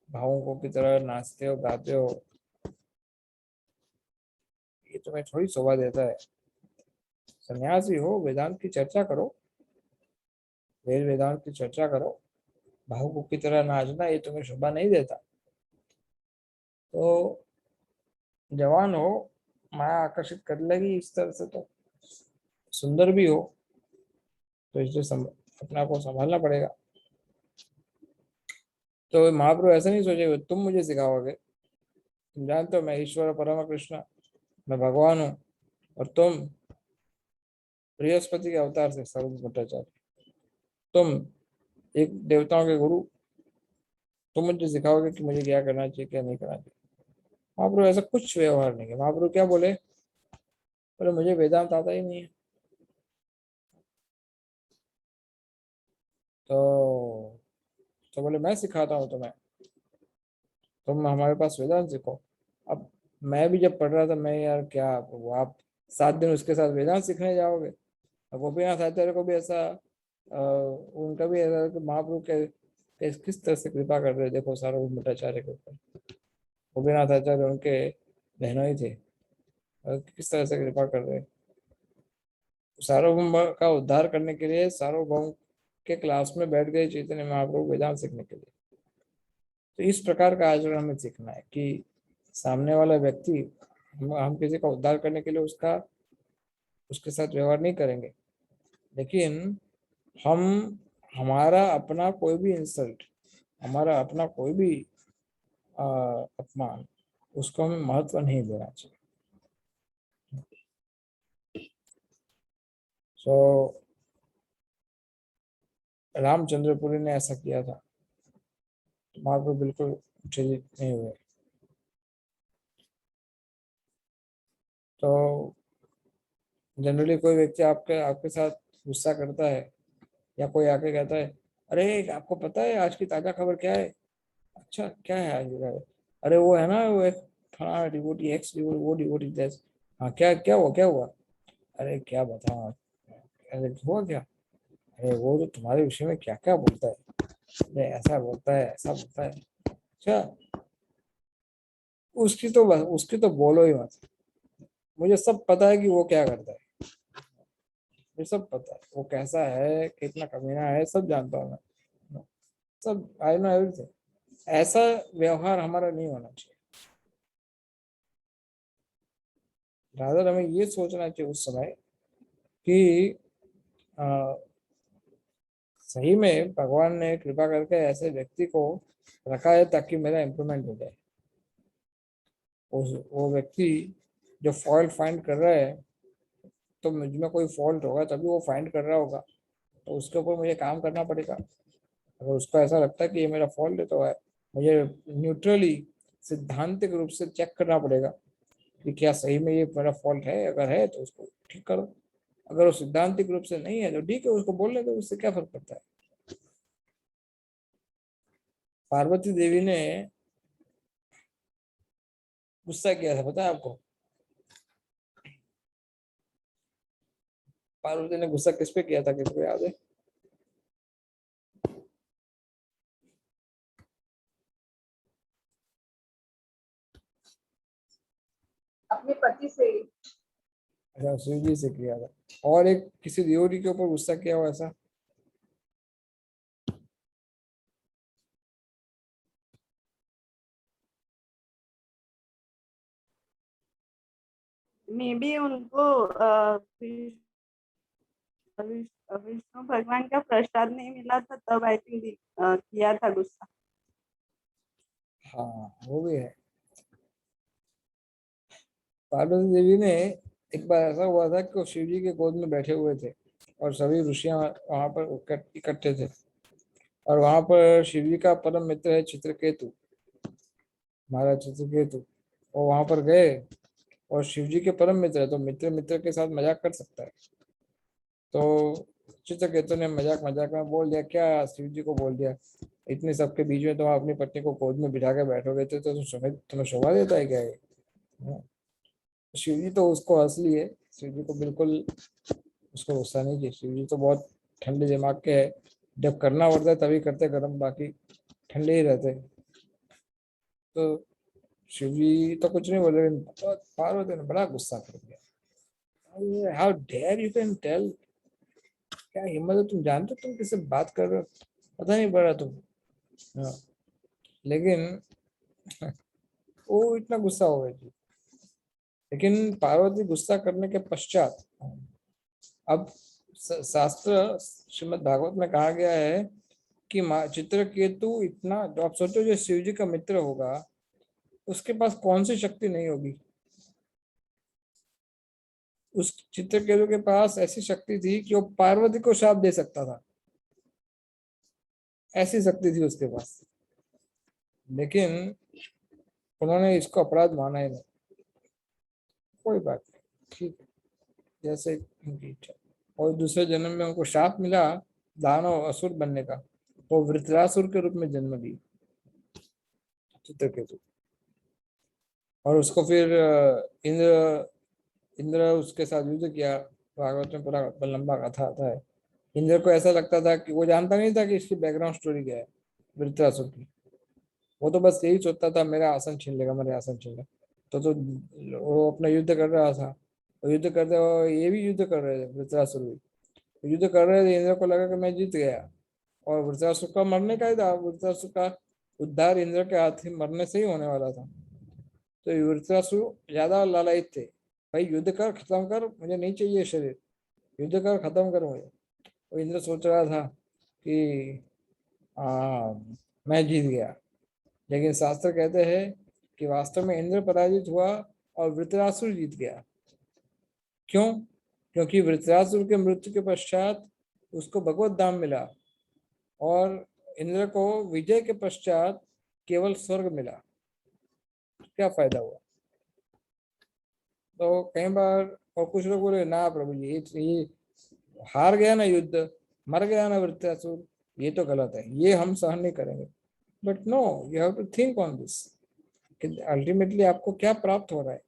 भावुकों की तरह नाचते हो गाते हो, ये तुम्हें थोड़ी शोभा देता है। सन्यासी हो, वेदांत की चर्चा करो, वेद वेदांत की चर्चा करो, भावुकों की तरह नाचना ये तुम्हें शोभा नहीं देता। तो जवान हो, माया आकर्षित कर लेगी इस तरह से, तो सुंदर भी हो, तो इसलिए अपने आप को संभालना पड़ेगा। तो महाप्रभु ऐसा नहीं सोचे तुम मुझे सिखाओगे, तुम जानते हो मैं ईश्वर परम कृष्ण, मैं भगवान हूँ, और तुम बृहस्पति के अवतार से सर्व भट्टाचार्य, तुम एक देवताओं के गुरु, तुम मुझे सिखाओगे कि मुझे क्या करना चाहिए क्या नहीं करना चाहिए। महाप्रभु ऐसा कुछ व्यवहार नहीं है। महाप्रभु क्या बोले, बोले मुझे वेदांत आता ही नहीं है, तो बोले मैं सिखाता हूँ तुम्हें, तुम हमारे पास वेदांत सीखो। अब मैं भी जब पढ़ रहा था, मैं यार क्या वो आप 7 दिन उसके साथ वेदांत सीखने जाओगे। अब गोपीनाथ आचार्य को भी ऐसा उनका भी ऐसा कि महाप्रभु के किस तरह से कृपा कर रहे, देखो सार्वभौम भट्टाचार्य के ऊपर। गोपीनाथ आचार्य उनके बहनों ही थे, और किस तरह से कृपा कर रहे। सार्वभौम का उद्धार करने के लिए सार्वभौम के क्लास में बैठ गए चैतन्य महाप्रभु वेदांत सीखने के लिए। तो इस प्रकार का आचरण हमें सीखना है कि सामने वाला व्यक्ति, हम किसी का उद्धार करने के लिए उसके साथ व्यवहार नहीं करेंगे, लेकिन हम हमारा अपना कोई भी इंसल्ट, हमारा अपना कोई भी अपमान, उसको हमें महत्व नहीं देना चाहिए। सो रामचंद्रपुरी ने ऐसा किया था, महाप्रभु बिल्कुल उत्तेजित नहीं हुए। तो जनरली कोई व्यक्ति आपके आपके साथ गुस्सा करता है, या कोई आके कहता है अरे आपको पता है आज की ताजा खबर क्या है, अच्छा क्या है आज की खबर, अरे वो है ना वो एक फलाना डिवोटी एक्स डिवोटी वो डिवोटी जैसे, हाँ क्या क्या हुआ क्या हुआ, अरे क्या बताऊँ, अरे हुआ क्या, अरे वो तो तुम्हारे विषय में क्या क्या बोलता है, अरे ऐसा बोलता है ऐसा बोलता है, अच्छा उसकी तो बोलो ही मत, मुझे सब पता है कि वो क्या करता है, मुझे सब पता है वो कैसा है कितना कमीना है, सब जानता हूँ मैं, सब आई नो एवरीथिंग। ऐसा व्यवहार हमारा नहीं होना चाहिए। रादर हमें ये सोचना चाहिए उस समय कि आ, सही में भगवान ने कृपा करके ऐसे व्यक्ति को रखा है ताकि मेरा इम्प्रूवमेंट हो जाए। वो व्यक्ति जो फॉल्ट फाइंड कर रहा है, तो मुझ में कोई फॉल्ट होगा तभी वो फाइंड कर रहा होगा, तो उसके ऊपर मुझे काम करना पड़ेगा। अगर उसको ऐसा लगता है कि ये मेरा फॉल्ट है, तो मुझे न्यूट्रली सिद्धांतिक रूप से चेक करना पड़ेगा कि क्या सही में ये मेरा फॉल्ट है, अगर है तो उसको ठीक करो, अगर वो सिद्धांतिक रूप से नहीं है तो ठीक है, उसको बोलने दो, उससे क्या फर्क पड़ता है। पार्वती देवी ने गुस्सा किया था, पता है आपको? पार्वती ने गुस्सा किस पे किया था, किसको याद है? अपने पति से। अच्छा, शिव जी से किया था। और एक किसी देवरी के ऊपर गुस्सा किया हो ऐसा? मे बी उनको विष्णु भगवान का प्रसाद नहीं मिला था, तब आई थिंक किया था गुस्सा। हाँ, वो भी है। पार्वती देवी ने, एक बार ऐसा हुआ था कि वो शिव जी के गोद में बैठे हुए थे और सभी ऋषियां वहां पर इकट्ठे थे। और वहां पर शिव जी का परम मित्र है चित्रकेतु, महाराज चित्रकेतु। वो वहां पर गए, और शिव जी के परम मित्र है तो मित्र मित्र के साथ मजाक कर सकता है। तो चित्रकेतु ने मजाक मजाक में बोल दिया, क्या शिव जी को बोल दिया, इतने सबके बीच में तुम अपनी पत्नी को गोद में बिठा के बैठोगे तो तुम्हें शोभा देता है क्या ये? हाँ। शिव जी तो उसको हंस लिए। शिव जी को बिल्कुल उसको गुस्सा नहीं किया। शिव जी तो बहुत ठंडे दिमाग के है। जब करना पड़ता है तभी करते गरम, बाकी ठंडे ही रहते हैं। तो शिव जी तो कुछ नहीं बोले, लेकिन पार्वती ने बड़ा गुस्सा कर दिया। How dare you can tell, क्या हिम्मत है, तुम जानते हो तुम किससे बात कर रहे हो, पता नहीं पड़ रहा तुम। हाँ, लेकिन वो इतना गुस्सा हो गई थी। लेकिन पार्वती गुस्सा करने के पश्चात, अब शास्त्र श्रीमद् भागवत में कहा गया है कि चित्रकेतु इतना, तो आप सोचो जो शिव जी का मित्र होगा उसके पास कौन सी शक्ति नहीं होगी। उस चित्रकेतु के पास ऐसी शक्ति थी कि वो पार्वती को शाप दे सकता था, ऐसी शक्ति थी उसके पास। लेकिन उन्होंने इसको अपराध माना ही नहीं। कोई बात नहीं, ठीक है, जैसे उनकी इच्छा। और दूसरे जन्म में उनको शाप मिला दानव असुर बनने का। वो वृत्रासुर के रूप में जन्म ली चित्रकेतु। और उसको फिर इंद्र इंद्र उसके साथ युद्ध किया। भागवत में पूरा लंबा कथा आता है। इंद्र को ऐसा लगता था कि वो जानता नहीं था कि इसकी बैकग्राउंड स्टोरी क्या है वृत्रासुर की। वो तो बस यही सोचता था मेरा आसन छीन लेगा, मेरा आसन छीन लेगा। तो वो अपना युद्ध कर रहा था। और युद्ध करते हुए ये भी युद्ध कर रहे थे, वृत्रासुर भी युद्ध कर रहे थे। इंद्र को लगा कि मैं जीत गया, और वृत्रासुर का मरने का ही था। वृत्रासुर का उद्धार इंद्र के हाथ ही मरने से ही होने वाला था। तो वृत्रासुर ज्यादा लालयित थे, भाई युद्ध कर, खत्म कर, मुझे नहीं चाहिए शरीर, युद्ध कर, खत्म कर मुझे। तो इंद्र सोच रहा था कि आ, मैं जीत गया। लेकिन शास्त्र कहते हैं कि वास्तव में इंद्र पराजित हुआ और वृत्रासुर जीत गया। क्यों? क्योंकि वृत्रासुर के मृत्यु के पश्चात उसको भगवत धाम मिला, और इंद्र को विजय के पश्चात केवल स्वर्ग मिला। क्या फायदा हुआ? तो कई बार, और कुछ लोग बोले ना प्रभु जी, ये हार गया ना युद्ध, मर गया ना वृत्रासुर, ये तो गलत है, ये हम सहन नहीं करेंगे। But no, you have to think on this कि अल्टीमेटली आपको क्या प्राप्त हो रहा है।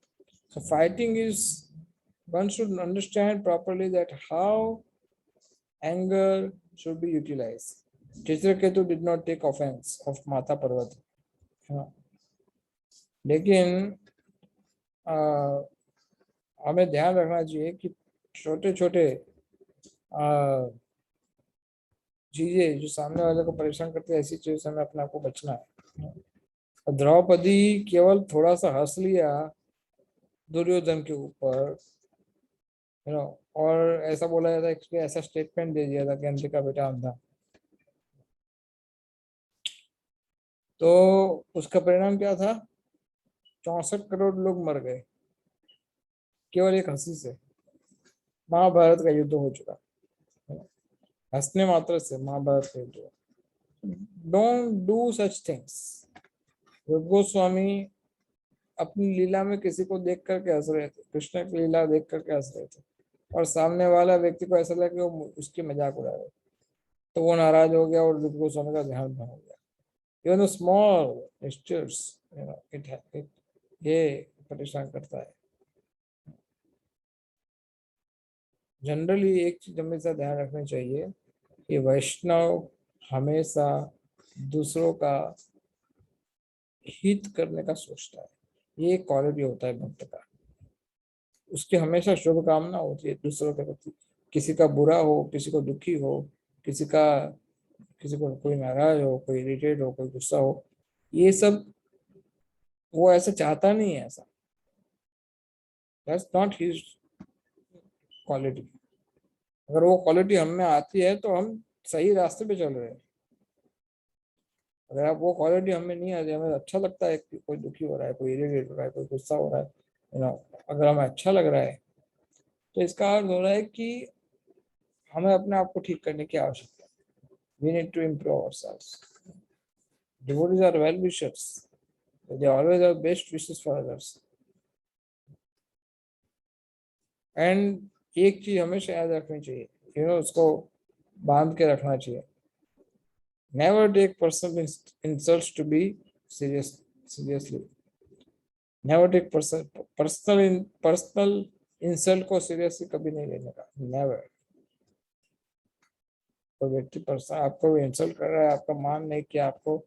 So fighting is, one should understand properly that how anger should be utilised. Chitraketu did not take offence of Mata Parvati. हाँ, लेकिन हमें ध्यान रखना चाहिए कि छोटे छोटे चीजें जो सामने वाले को परेशान करती है, ऐसी चीजों से हमें अपने आप को बचना है। और द्रौपदी केवल थोड़ा सा हंस लिया दुर्योधन के ऊपर, और ऐसा बोला जाता है कि ऐसा स्टेटमेंट दे दिया था कि अंबिका बेटा अंधा। तो उसका परिणाम क्या था? 64 करोड़ लोग मर गए केवल एक हंसी से। महाभारत का युद्ध हो चुका, हंसने मात्र से महाभारत का युद्ध हुआ। Don't do such things. रूप गोस्वामी अपनी लीला में किसी को देख करके हंस रहे थे, कृष्ण की लीला देख करके हंस रहे थे, और सामने वाला व्यक्ति को ऐसा लगा कि वो उसकी मजाक उड़ा रहे, तो वो नाराज हो गया और रूप गोस्वामी का ध्यान भंग हो गया। Even the small gestures, it ये परेशान करता है। जनरली एक चीज हमेशा ध्यान रखनी चाहिए कि वैष्णव हमेशा दूसरों का हित करने का सोचता है। ये एक क्वालिटी होता है भक्त का। उसकी हमेशा शुभकामना होती है दूसरों के प्रति। किसी का बुरा हो, किसी को दुखी हो, किसी का किसी को कोई नाराज हो, कोई इरिटेट हो, कोई गुस्सा हो, ये सब वो ऐसा चाहता नहीं है। ऐसा दैट्स नॉट हिज क्वालिटी। अगर वो क्वालिटी हम में आती है तो हम सही रास्ते पे चल रहे हैं। अगर आप वो क्वालिटी हमें नहीं आती, हमें अच्छा लगता है कि कोई दुखी हो रहा है, कोई इरिटेट हो रहा है, कोई गुस्सा हो रहा है, अगर हमें अच्छा लग रहा है तो इसका अर्थ हो रहा है कि हमें अपने आप को ठीक करने की आवश्यकता है। We need to improve ourselves. Devotees are well wishers. They always have best wishes for others. And एक चीज हमेशा याद रखनी चाहिए, उसको बांध के रखना चाहिए। Never take personal insults to be seriously. Never take personal insult को सीरियसली कभी नहीं लेने का। नेवर। कोई व्यक्ति पर्सन आपको इंसल्ट कर रहा है, आपका मान नहीं किया, आपको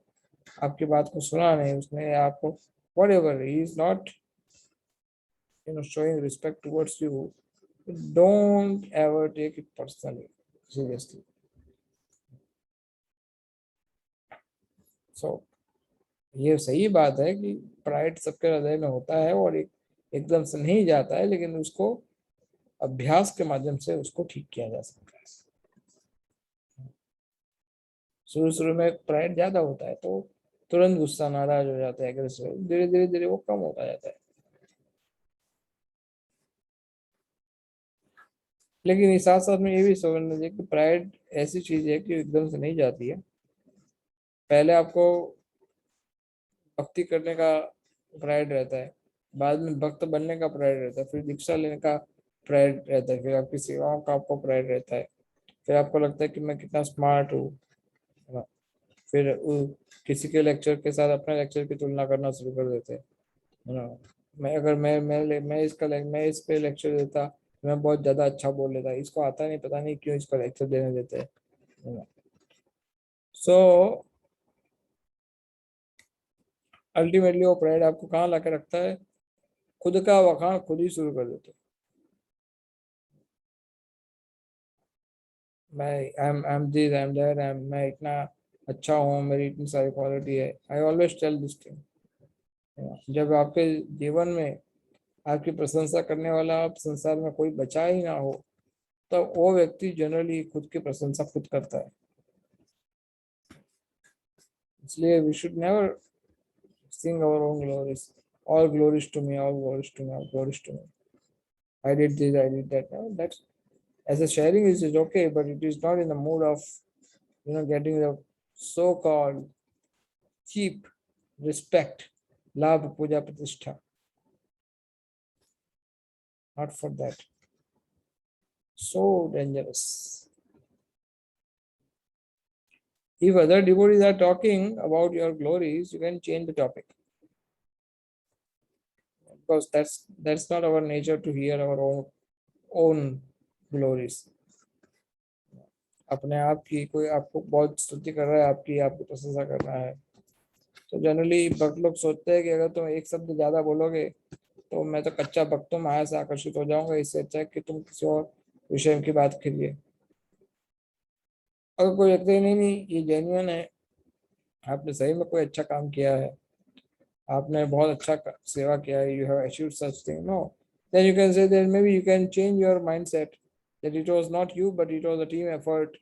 आपकी बात को सुना नहीं उसने, आपको whatever, he is not showing respect towards you, don't ever take it personally, seriously. So ये सही बात है कि प्राइड सबके हृदय में होता है और एकदम से नहीं जाता है, लेकिन उसको अभ्यास के माध्यम से उसको ठीक किया जा सकता है। शुरू शुरू में प्राइड ज्यादा होता है तो तुरंत गुस्सा, नाराज हो जाता है, एग्रेसिव, धीरे धीरे धीरे वो कम होता जाता है। लेकिन इस साथ साथ में ये भी समझना चाहिए कि प्राइड ऐसी चीज है कि एकदम से नहीं जाती है। पहले आपको भक्ति करने का प्राइड रहता है, बाद में भक्त बनने का प्राइड रहता है, फिर दीक्षा लेने का प्राइड रहता है, फिर आपकी सेवाओं का आपको प्राइड रहता है, फिर आपको लगता है कि मैं कितना स्मार्ट हूँ। है ना? फिर किसी के लेक्चर के साथ अपने लेक्चर की तुलना करना शुरू कर देते हैं। है ना? मैं अगर मैं इस पे लेक्चर देता, मैं बहुत ज्यादा अच्छा बोल लेता, इसको आता नहीं, पता नहीं क्यों इसको लेक्चर देने देते हैं। है ना? सो अल्टीमेटली वो प्राइड आपको कहाँ ला के रखता है? खुद का वखाण खुद ही शुरू कर देते हो। मैं I am this, I am that, मैं इतना अच्छा हूँ, मेरी इतनी सारी क्वालिटी है। I always tell this thing. जब आपके जीवन में आपकी प्रशंसा करने वाला आप संसार में कोई बचा ही ना हो, तो वो व्यक्ति जनरली खुद की प्रशंसा खुद करता है। इसलिए we should never sing our own glories. All glories to me, all glories to me, all glories to me. I did this, I did that. No, that's as a sharing is okay, but it is not in the mood of getting the so-called cheap respect, labh, puja, pratishtha. Not for that. So dangerous. If other devotees are talking about your glories, you can change the topic, because that's not our nature to hear our own glories. अपने आप की कोई आपको बहुत स्तुति कर रहा है, आपकी आपकी प्रशंसा कर रहा है, तो जनरली भक्त लोग सोचते हैं कि अगर तुम एक शब्द ज्यादा बोलोगे तो मैं तो कच्चा भक्त हूँ, माया से आकर्षित हो जाऊंगा, इससे अच्छा है कि तुम किसी और विषय की बात करिए। अगर कोई लगता है नहीं नहीं ये जेन्युइन है, आपने सही में कोई अच्छा काम किया है, आपने बहुत अच्छा सेवा किया है, you have achieved such thing, no, then you can say that maybe you can change your mindset that it was not you but it was a team effort.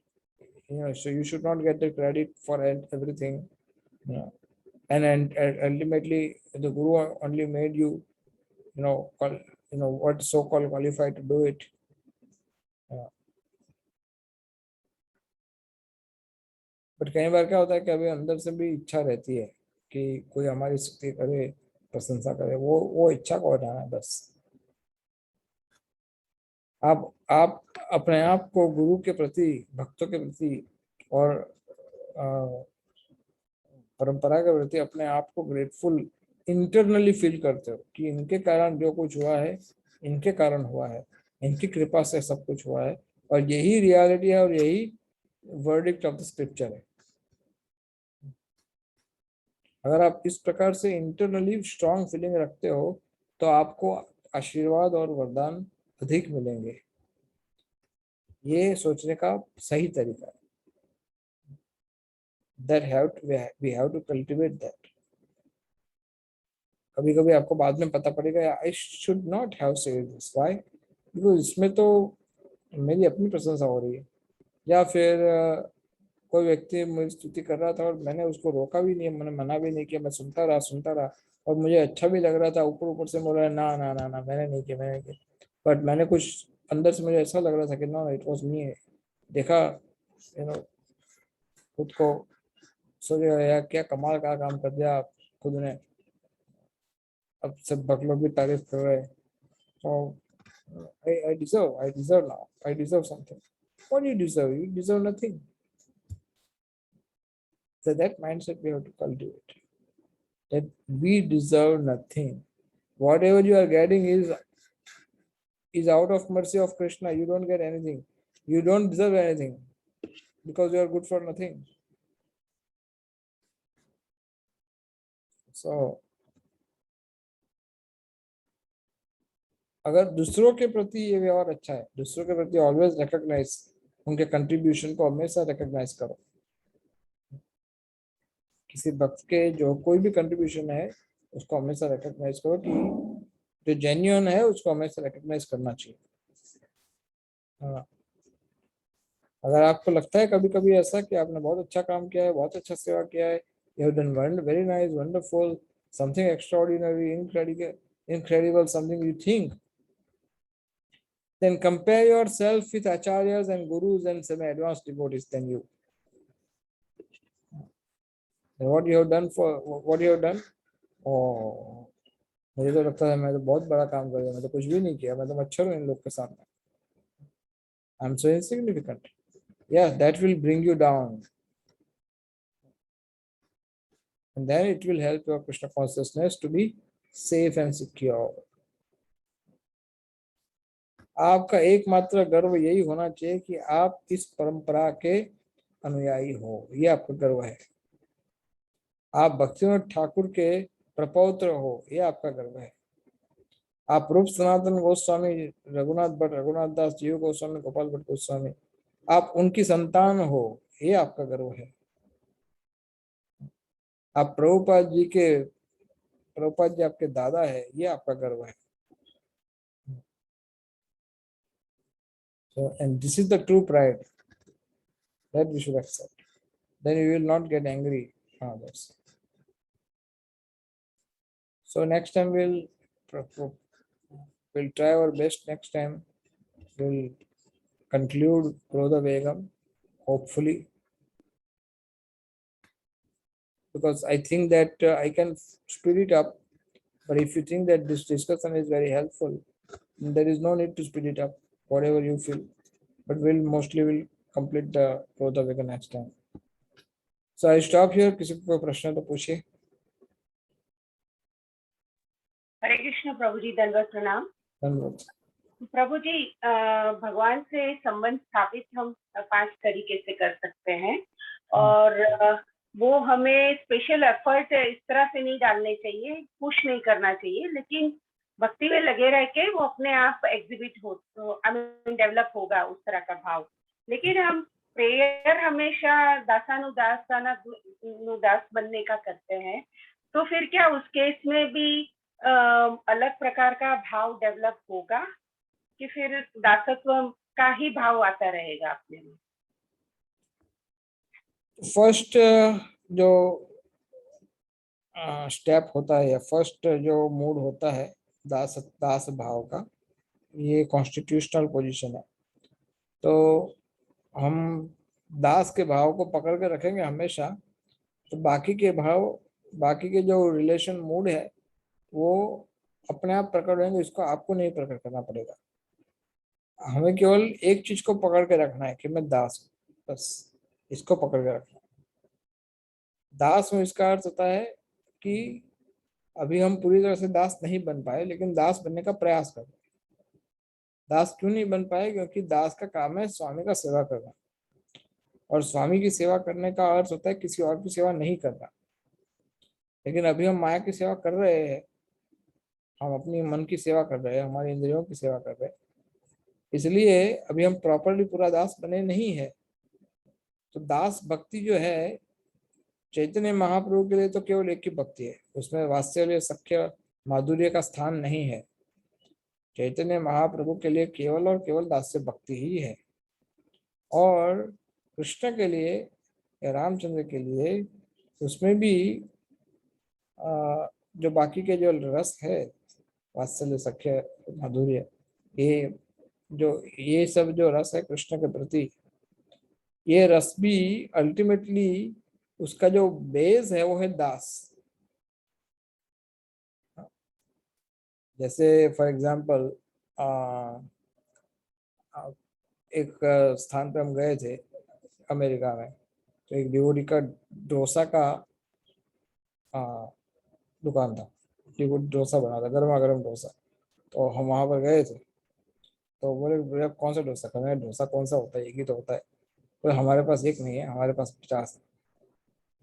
So you should not get the credit for everything. You know, and ultimately the guru only made you, what so called qualified to do it. But कई बार क्या होता है कि अभी अंदर से भी इच्छा रहती है कि कोई हमारी स्तुति करे, प्रशंसा करे, वो इच्छा को हटाना है बस। आप अपने आप को गुरु के प्रति, भक्तों के प्रति और परंपरा के प्रति अपने आप को ग्रेटफुल इंटरनली फील करते हो कि इनके कारण जो कुछ हुआ है, इनके कारण हुआ है, इनकी कृपा से सब कुछ हुआ है, और यही रियलिटी है और यही वर्डिक्ट ऑफ द स्क्रिप्चर है। अगर आप इस प्रकार से इंटरनली स्ट्रांग फीलिंग रखते हो तो आपको आशीर्वाद और वरदान अधिक मिलेंगे। ये सोचने का सही तरीका है। we have to cultivate that. कभी कभी आपको बाद में पता पड़ेगा I should not have said this, why, because इसमें तो मेरी अपनी प्रशंसा हो रही है। या फिर कोई व्यक्ति मेरी स्तुति कर रहा था और मैंने उसको रोका भी नहीं, मैंने मना भी नहीं किया, मैं सुनता रहा और मुझे अच्छा भी लग रहा था। ऊपर ऊपर से बोल रहा है ना ना ना ना, मैंने नहीं किया, बट मैंने कुछ अंदर से मुझे ऐसा लग रहा था कि नो इट वॉज मी। देखा, खुद को सोच यार क्या कमाल का काम कर दिया आप खुद ने, अब सब लोग भी तारीफ कर रहे हैं। तो I deserve now. I deserve something. What do you deserve? You deserve nothing. So that mindset we have to cultivate. That we deserve nothing. Whatever you are getting is out of mercy of Krishna. You don't get anything. You don't deserve anything because you are good for nothing. So अगर दूसरों के प्रति ये व्यवहार अच्छा है, दूसरों के प्रति ऑलवेज रिकॉग्नाइज, उनके कंट्रीब्यूशन को हमेशा रिकॉग्नाइज करो। किसी भक्त के जो कोई भी कंट्रीब्यूशन है उसको हमेशा रिकॉग्नाइज करो कि जो जेन्युइन है उसको हमेशा रिकॉग्नाइज करना चाहिए। हाँ, अगर आपको लगता है कभी कभी ऐसा कि आपने बहुत अच्छा काम किया है, बहुत अच्छा सेवा किया है, you have done very nice, wonderful, something extraordinary, incredible, something you think, then compare yourself with acharyas and gurus and some advanced devotees than you. And what you have done? Oh, मुझे तो लगता है मैं तो बहुत बड़ा काम कर दिया, मैं तो कुछ भी नहीं किया, मैं तो मच्छर हूँ इन लोग के सामने, I am so insignificant. Yeah, that will bring you down, and then it will help your Krishna consciousness to be safe and secure. आपका एकमात्र गर्व यही होना चाहिए कि आप इस परंपरा के अनुयायी हो, ये आपका गर्व है। आप भक्तिनाथ ठाकुर के प्रपौत्र हो, ये आपका गर्व है। आप रूप सनातन गोस्वामी, रघुनाथ भट्ट, रघुनाथ दास, जीव गोस्वामी, गोपाल भट्ट गोस्वामी, आप उनकी संतान हो, ये आपका गर्व है। आप प्रभुपाद जी आपके दादा है, ये आपका गर्व है। So, and this is the true pride that we should accept. Then we will not get angry on others. So next time we'll try our best. Next time we'll conclude Krodha Vegam, hopefully, because I think that I can speed it up. But if you think that this discussion is very helpful, there is no need to speed it up. Whatever you feel, but we'll complete the Krodha Vegam next time. So I stop here. किसी को कोई प्रश्न तो पूछिए। हरे कृष्ण प्रभु जी, दंडवत प्रणाम। धन्यवाद प्रभु जी, भगवान से संबंध स्थापित हम 5 तरीके से कर सकते हैं, और वो हमें स्पेशल एफर्ट इस तरह से नहीं डालने चाहिए, पुश नहीं करना चाहिए, लेकिन भक्ति में लगे रह के वो अपने आप एग्जिबिट हो, डेवलप होगा उस तरह का भाव। लेकिन हम प्रेयर हमेशा दासानुदास बनने का करते हैं, तो फिर क्या उस केस में भी अलग प्रकार का भाव डेवलप होगा कि फिर दासत्व का ही भाव आता रहेगा अपने में? फर्स्ट जो स्टेप होता है या फर्स्ट जो मूड होता है दास भाव का, ये कॉन्स्टिट्यूशनल पोजीशन है। तो हम दास के भाव को पकड़ के रखेंगे हमेशा, तो बाकी के जो रिलेशन मूड है वो अपने आप प्रकट होंगे। इसको आपको नहीं प्रकट करना पड़ेगा, हमें केवल एक चीज को पकड़ के रखना है कि मैं दास हूं, बस इसको पकड़ के रखना। दास में इसका अर्थ होता है कि अभी हम पूरी तरह से दास नहीं बन पाए, लेकिन दास बनने का प्रयास कर रहे हैं। दास क्यों नहीं बन पाए? क्योंकि दास का काम है स्वामी का सेवा करना, और स्वामी की सेवा करने का अर्थ होता है किसी और की सेवा नहीं करना। लेकिन अभी हम माया की सेवा कर रहे हैं, हम अपनी मन की सेवा कर रहे हैं, हमारी इंद्रियों की सेवा कर रहे हैं, इसलिए अभी हम प्रॉपरली पूरा दास बने नहीं है। तो दास भक्ति जो है चैतन्य महाप्रभु के लिए तो केवल एक ही भक्ति है, उसमें वात्सल्य सख्य माधुर्य का स्थान नहीं है। चैतन्य महाप्रभु के लिए केवल और केवल दास्य भक्ति ही है। और कृष्ण के लिए या रामचंद्र के लिए उसमें भी जो बाकी के जो रस है, वात्सल्य सख्य माधुर्य, ये सब जो रस है कृष्ण के प्रति, ये रस भी अल्टीमेटली उसका जो बेस है वो है दास। जैसे फॉर एग्जांपल एक स्थान पे हम गए थे अमेरिका में, तो एक डिवोटी का डोसा का दुकान था, डिवोटी डोसा बना था, गर्मा गर्म डोसा। तो हम वहां पर गए थे, तो बोले भैया कौन सा डोसा खाना है? डोसा कौन सा होता है, एक ही तो होता है। तो हमारे पास एक नहीं है, हमारे पास 50 है।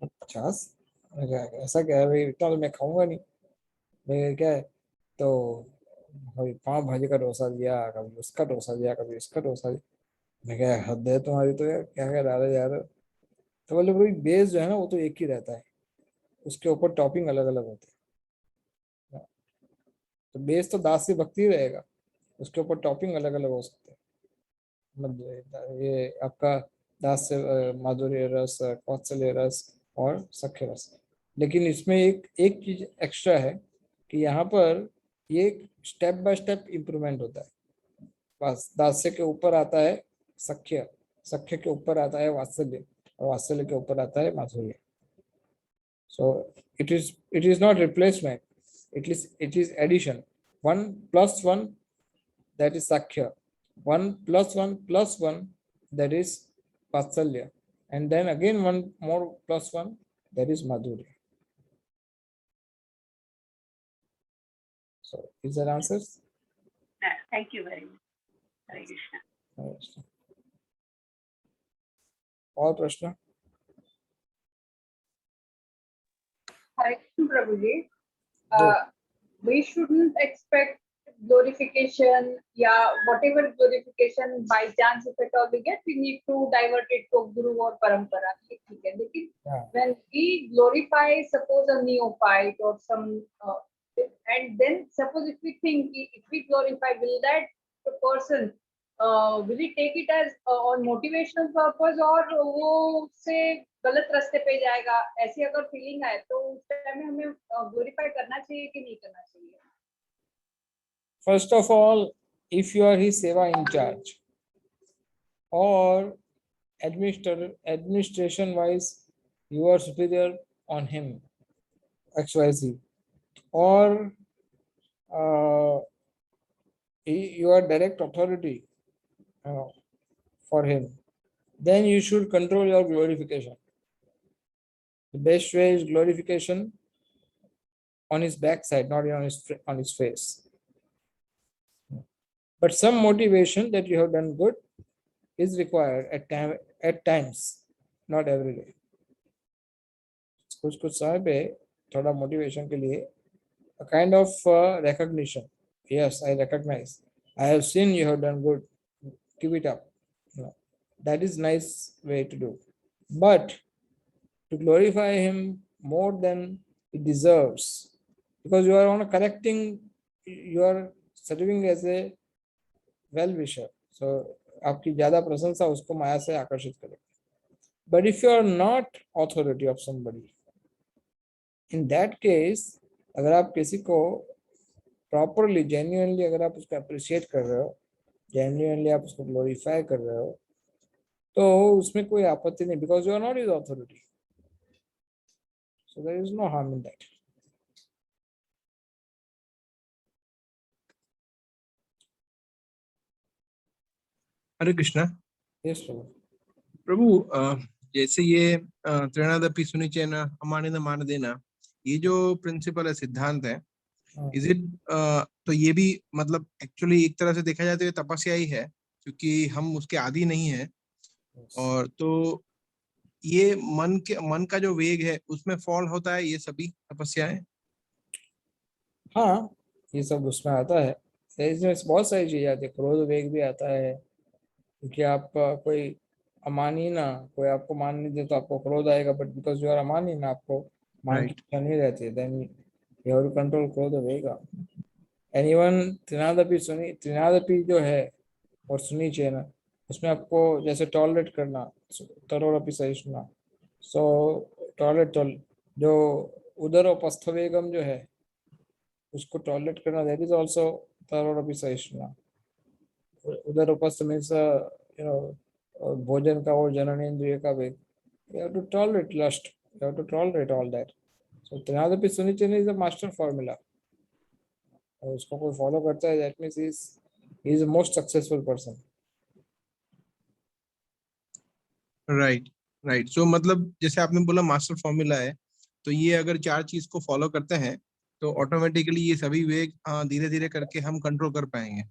50? ऐसा क्या है भाई, इतना तो मैं खाऊंगा नहीं। मैं क्या है, तो भाई पाव भाजी का डोसा दिया, कभी उसका डोसा दिया, कभी इसका डोसा दिया। मैं क्या, हद है तुम्हारी तो यार, क्या क्या डाले जा रहे हो। तो बोले भाई बेस जो है ना वो तो एक ही रहता है, उसके ऊपर टॉपिंग अलग अलग होते हैं। तो बेस तो दास से भक्ति ही रहेगा, उसके ऊपर टॉपिंग अलग अलग हो सकते हैं। ये आपका दास से माधुर्य रस, कौशल्य रस और सख्य रस। लेकिन इसमें एक एक चीज एक्स्ट्रा है कि यहाँ पर ये स्टेप बाय स्टेप इम्प्रूवमेंट होता है। बस दास्य के ऊपर आता है सख्य, सख्य के ऊपर आता है वात्सल्य, और वात्सल्य के ऊपर आता है माधुर्य। So it is not replacement, it is addition. 1 + 1, that is Sakhya. 1 + 1 + 1, that is Vatsalya. And then again 1 more +1, that is Madhurya. So is that answers? Thank you very much. Hare Krishna. और प्रश्न? Hare Krishna Prabhuji, we shouldn't expect glorification, yeah, whatever glorification by chance if at all we get, we need to divert it to Guru or Parampara. Yeah. When we glorify, suppose a neophyte or some, and then suppose if we think, if we glorify, will that the person, will he take it as on motivational purpose or वो से गलत रास्ते पे जाएगा? ऐसी अगर feeling आए तो उस टाइम में हमें ग्लोरीफाई करना चाहिए कि नहीं करना चाहिए? First of all, if you are his seva in charge, or administration wise you are superior on him, XYZ, or you are direct authority for him, then you should control your glorification. The best way is glorification on his backside, not on his face. But some motivation that you have done good is required at times, not every day. कुछ समय पे थोड़ा motivation के लिए a kind of recognition. Yes, I recognize. I have seen you have done good. Keep it up. That is nice way to do. But to glorify him more than he deserves, because you are on correcting, you are serving as a well-wisher. So आपकी ज़्यादा प्रशंसा उसको माया से आकर्षित करेगी. But if you are not authority of somebody, in that case, अगर आप किसी को प्रॉपरली जेन्युइनली अगर आप उसको अप्रिशिएट कर रहे हो, जेन्युइनली आप उसको ग्लोरीफाई कर रहे हो, तो उसमें कोई आपत्ति नहीं, because you are not his authority, so there is no harm in that. Hare Krishna. Yes Prabhu, जैसे ये त्रिणादपि सुनिचेन अमानिन मान देना, ये जो प्रिंसिपल है, सिद्धांत है, हाँ, इज इट, तो ये भी मतलब एक्चुअली एक तरह से देखा जाए तो ये तपस्या ही है, क्योंकि हम उसके आदी नहीं है। yes. और तो ये मन का जो वेग है उसमें फॉल होता है ये सभी तपस्याएं। हाँ, ये सब उसमें आता है। इसमें बहुत सारी चीजें आती है, क्रोध वेग भी आता है, क्योंकि आप कोई अमानी ना, कोई आपको मान नहीं दे तो आपको क्रोध आएगा, बट बिकॉज यू आर अमानी ना, आपको मान की राइट। इच्छा नहीं रहती है, then you have to control क्रोध वेग। एनीवन त्रिनादपि सुनी, त्रिनादपि जो है और सुनी चाहिए ना, उसमें आपको जैसे टॉलरेट करना, तरोरपि सहिष्णुना, सो टॉलरेट जो उदरोपस्थ वेगम जो है उसको टॉलरेट करना, दैट इज ऑल्सो तरोरपि सहिष्णुना। उदरोपस्थ मीन्स भोजन का और जननेन्द्रिय का वेग, you have to tolerate lust, you have to tolerate all that. So त्रिनादपि सुनिचय is a master formula, और उसको कोई फॉलो करता है, that means he is the most successful person. Right. Right, so मतलब जैसे आपने बोला मास्टर फॉर्मूला है, तो ये अगर चार चीज को फॉलो करते हैं तो ऑटोमेटिकली ये सभी वेग धीरे धीरे करके हम कंट्रोल कर पाएंगे।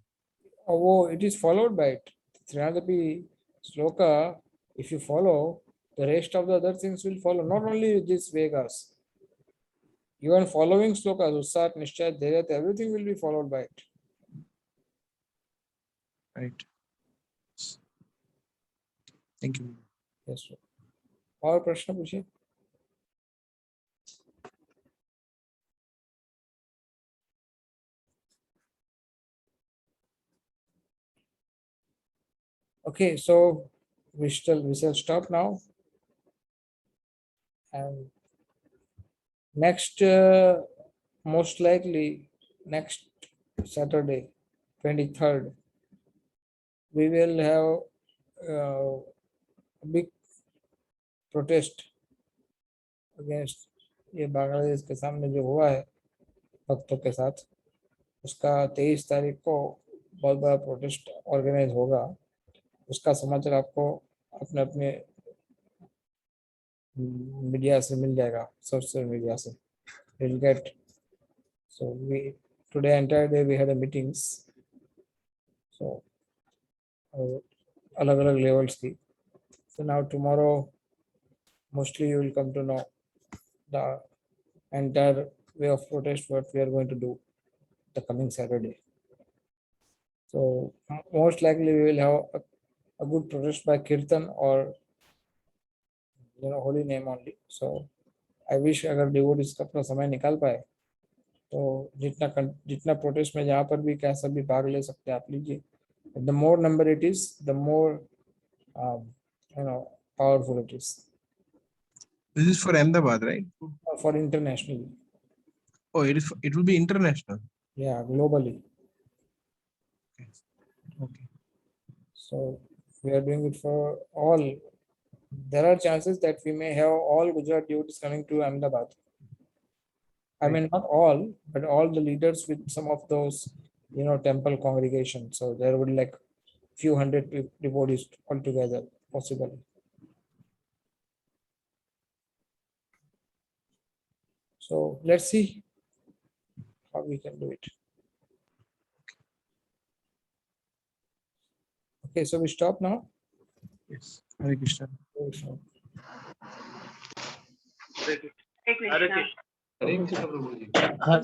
और वो it is followed by it. त्रिनादपि shloka, if you follow, the rest of the other things will follow, not only these vegas, even following slokas, Ussat, Nishchay, Dhairyat, everything will be followed by it. Right, thank you. Yes, sir. और प्रश्न पूछिए। Okay, so we shall stop now, and next most likely next Saturday, 23rd, we will have a big protest against ये बांग्लादेश के सामने जो हुआ है भक्तों के साथ, उसका 23 तारीख को बहुत बड़ा प्रोटेस्ट ऑर्गेनाइज होगा। उसका समाचार आपको अपने अपने मीडिया से मिल जाएगा, सोशल मीडिया से you'll get. So we today entire day we had a meetings, so अलग अलग levels की. So now tomorrow mostly you will come to know the entire way of protest what we are going to do the coming Saturday. So most likely we will have a good protest by Kirtan or holy name only. So I wish अगर devotees अपना समय निकाल पाए तो जितना protest में जहाँ पर भी कैसा भी भाग ले सकते हैं आप लीजिए. The more number it is, the more powerful it is. This is for Ahmedabad, right? For international. Oh, it will be international. Yeah, globally. Okay. So we are doing it for all. There are chances that we may have all Gujarat devotees coming to Ahmedabad. I mean, not all, but all the leaders with some of those, temple congregations. So there would be like few hundred devotees altogether, possibly. So let's see how we can do it. Okay, so we stop now. Yes. Hare Krishna. Hare Krishna. Hare Krishna, Prabhuji.